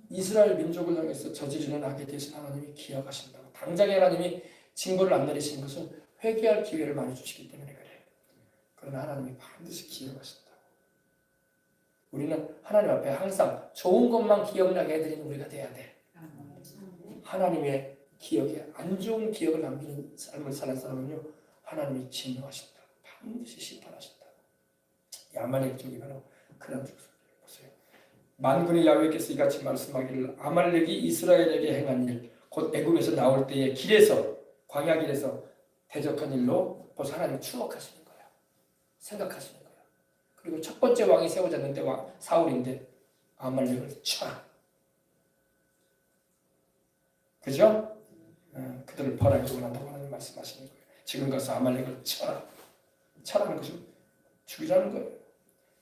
이스라엘 민족을 향해서 저지르는 악에 대해서 하나님이 기억하신다고. 당장에 하나님이 징벌을 안 내리시는 것은 회개할 기회를 많이 주시기 때문에 그래. 그러나 하나님이 반드시 기억하신다고. 우리는 하나님 앞에 항상 좋은 것만 기억나게 해드리는 우리가 돼야 돼. 하나님의 기억에 안 좋은 기억을 남기는 삶을 사는 사람은요, 하나님이 진노하신다. 반드시 심판하신다. 아말렉 쪽이 바로 그런 족속이에요. 보세요. 만군의 야훼께서 이같이 말씀하기를 아말렉이 이스라엘에게 행한 일, 곧 애굽에서 나올 때의 길에서 광야 길에서 대적한 일로 벌써 하나님 추억하시는 거예요. 생각하시는 거예요. 그리고 첫 번째 왕이 세워졌는데 사울인데 아말렉을 쳐라. 그죠? 그들을 벌하기 원한다고 하나님 말씀하시는 거예요. 지금 가서 아말렉을 쳐라. 쳐라는 것은 죽이라는 거예요.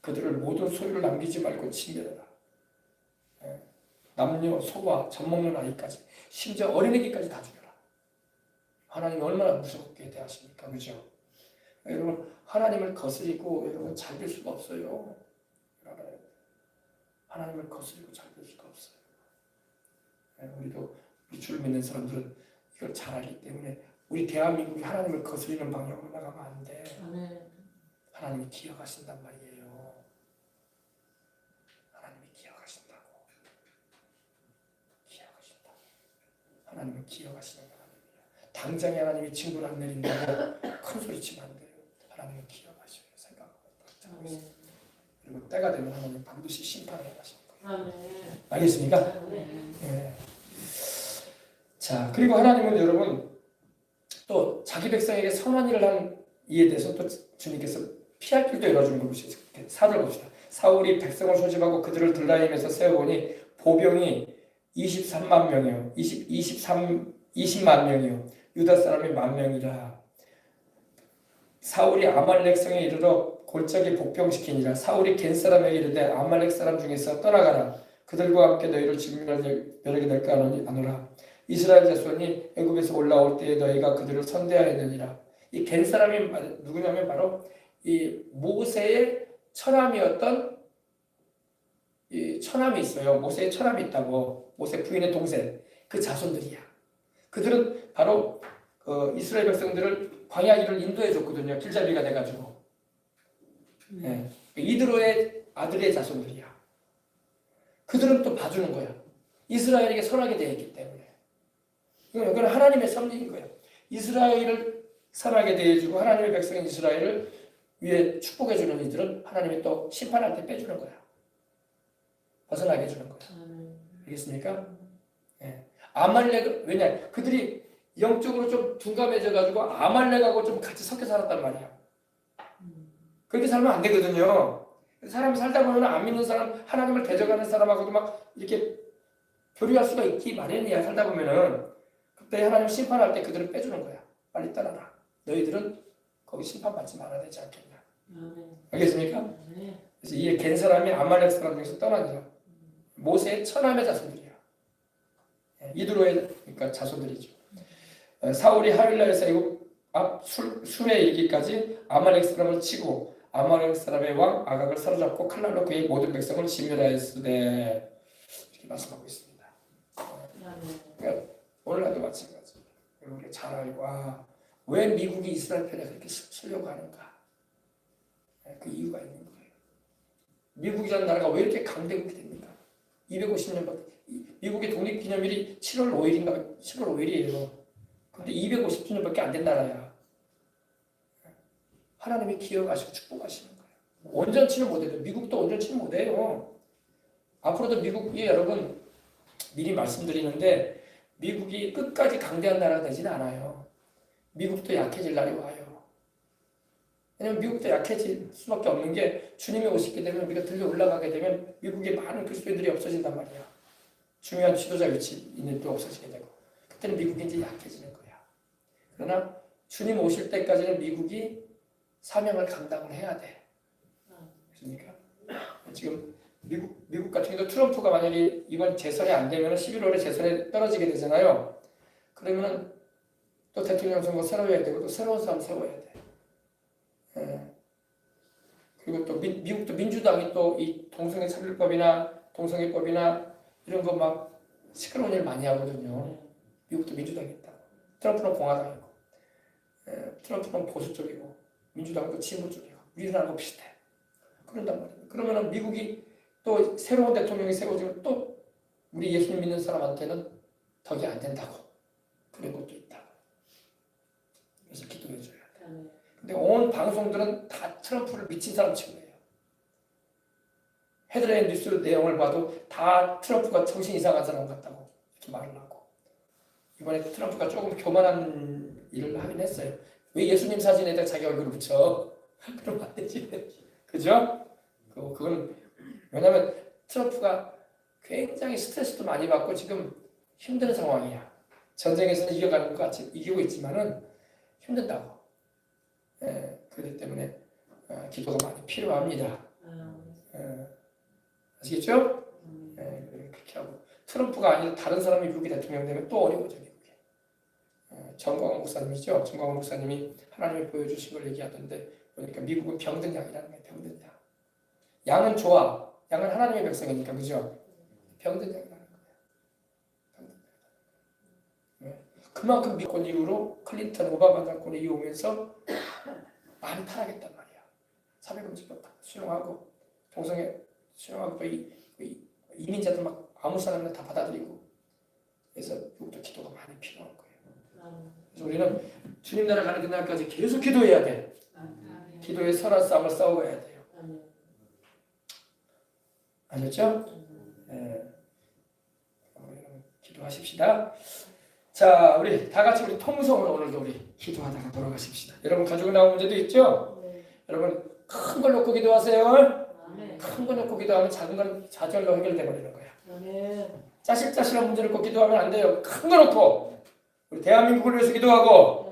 그들을 모든 소유를 남기지 말고 진멸해라. 남녀, 소와, 젖먹는 아이까지, 심지어 어린애기까지 다 죽여라. 하나님이 얼마나 무섭게 대하십니까? 그죠? 여러분, 하나님을 거스리고 여러분 잘 될 수가 없어요. 하나님을 거스리고 잘 될 수가 없어요. 우리도 우리 주를 믿는 사람들은 이걸 잘 알기 때문에 우리 대한민국이 하나님을 거스리는 방향으로 나가면 안 돼. 하나님이 기억하신단 말이에요. 하나님이 기억하신다고. 기억하신다. 하나님은 기억하시는 하나님이에요. 당장에 하나님이 징벌 안 내린다고 큰 소리 치면 안 돼요. 하나님은 기억하셔요. 생각하고 있어요. 그리고 때가 되면 하나님 반드시 심판을 하실 거예요. 알겠습니까? 네. 자, 그리고 하나님은 여러분 또 자기 백성에게 선한 일을 한 이에 대해서 또 주님께서 피할 길도 열어주는 것이 사절 봅시다. 사울이 백성을 소집하고 그들을 들라임에서 세워보니 보병이 23만 명이요. 20만 명이요. 유다 사람이 10,000명이라. 사울이 아말렉 성에 이르러 골짜기 복병시키니라. 사울이 겐 사람에게 이르되 아말렉 사람 중에서 떠나가라. 그들과 함께 너희를 진멸하게 될까 하노라. 이스라엘 자손이 애굽에서 올라올 때에 너희가 그들을 선대하였느니라. 이 겐 사람이 누구냐면 바로 이 모세의 처남이었던 이 처남이 있어요. 모세의 처남이 있다고. 모세 부인의 동생. 그 자손들이야. 그들은 바로 이스라엘 백성들을 광야 길을 인도해 줬거든요. 길잡이가 돼가지고. 네. 이드로의 아들의 자손들이야. 그들은 또 봐주는 거야. 이스라엘에게 선하게 되어 있기 때문에. 이건 하나님의 섭리인 거예요. 이스라엘을 선하게 대해주고 하나님의 백성인 이스라엘을 위해 축복해주는 이들은 하나님이 또 심판할 때 빼주는 거야. 벗어나게 해주는 거야. 알겠습니까? 네. 아말렉, 왜냐? 그들이 영적으로 좀 둔감해져가지고 아말렉하고 좀 같이 섞여 살았단 말이야. 그렇게 살면 안 되거든요. 사람이 살다 보면 안 믿는 사람, 하나님을 대적하는 사람하고도 막 이렇게 교류할 수가 있기 마련이야. 살다 보면은. 그때 하나님 심판할 때 그들을 빼주는 거야. 빨리 떠나라. 너희들은 거기 심판받지 말아야 되지 않겠냐. 알겠습니까? 그래서 이 겐 사람이 아말렉 사람 중에서 떠나니라. 모세의 처남의 자손들이야. 이드로의 그러니까 자손들이죠. 사울이 하윌라에서 애굽 앞 술에 이르기까지 아말렉 사람을 치고 아말렉 사람의 왕 아각을 사로잡고 칼날로 그의 모든 백성을 진멸하였으되 이렇게 말씀하고 있습니다. 그러니까 오늘날도 마찬가지. 우리가 잘 알고 왜 미국이 이스라엘 편에 그렇게 서려고 하는가? 그 이유가 있는 거예요. 미국이라는 나라가 왜 이렇게 강대국이 됩니까? 250년밖에. 미국의 독립기념일이 7월 5일인가 7월 5일이에요. 근데 250주년밖에 안 된 나라야. 하나님이 기억하시고 축복하시는 거예요. 온전치는 못해도 미국도 온전치는 못해요. 앞으로도 미국이 여러분 미리 말씀드리는데 미국이 끝까지 강대한 나라가 되지는 않아요. 미국도 약해질 날이 와요. 왜냐면 미국도 약해질 수밖에 없는 게 주님이 오시게 되면 우리가 들려 올라가게 되면 미국의 많은 그리스도인들이 없어진단 말이야. 중요한 지도자 위치 있는 또 없어지게 되고 그때는 미국이 이제 약해지는 거야. 그러나 주님 오실 때까지는 미국이 사명을 감당을 해야 돼. 그렇습니까? 지금 미국 같은 경우도 트럼프가 만약에 이번 재선이 안 되면 11월에 재선에 떨어지게 되잖아요. 그러면은 또 대통령 선거 새로 해야 되고 또 새로운 사람 세워야 돼. 그리고 또 미국도 민주당이 또 이 동성애 차별법이나 동성애법이나 이런 거 막 시끄러운 일 많이 하거든요. 미국도 민주당이 있다. 트럼프는 공화당이고, 트럼프는 보수 쪽이고, 민주당은 또 진보 쪽이고, 우리나라하고 비슷해. 그런단 말이에요. 그러면은 미국이 또 새로운 대통령이 세워지면 또 우리 예수님 믿는 사람한테는 덕이 안 된다고. 그런 것도 있다. 그래서 기도해 줘야 돼. 근데 온 방송들은 다 트럼프를 미친 사람 취급해요. 헤드라인 뉴스 내용을 봐도 다 트럼프가 정신 이상한 사람 같다고 이렇게 말을 하고 이번에 트럼프가 조금 교만한 일을 하긴 했어요. 왜 예수님 사진에다 자기 얼굴을 붙여? 그러면 안 되지. 그죠? 그건 왜냐면 트럼프가 굉장히 스트레스도 많이 받고 지금 힘든 상황이야. 전쟁에서는 이겨가는 것 같이 이기고 있지만은 힘든다고. 그렇기 때문에 기도가 많이 필요합니다. 아시겠죠? 그렇게 하고 트럼프가 아니라 다른 사람이 미국의 대통령 되면 또 어려워져 미국에. 정광훈 목사님이죠. 정광훈 목사님이 하나님이 보여주신 걸 얘기하던데 보니까 미국은 병든 양이라는 거예요. 병든 양. 양은 좋아. 양은 하나님의 백성이니까 그죠? 병든 양이라는 거예요. 그만큼 미권 이후로 클린턴 오바마 정권이 이어오면서 많이 타락했단 말이야. 사회금지법 수용하고 동성애 수용하고 또 이민자들 막 아무 사람이나 다 받아들이고 그래서 미국도 기도가 많이 필요한 거예요. 그래서 우리는 주님 나라 가는 그날까지 계속 기도해야 돼. 기도의 선한 싸움을 싸워야 돼요. 아셨죠? 기도하십시다. 자, 우리 다 같이 우리 통성으로 오늘도 우리 기도하다가 돌아가십시다. 여러분 가지고 나온 문제도 있죠? 여러분 큰 걸 놓고 기도하세요. 큰 거 놓고 기도하면 작은 건 좌절로 해결돼 버리는 거야. 짜실짜실한 문제 놓고 기도하면 안 돼요. 큰 거 놓고 우리 대한민국을 위해서 기도하고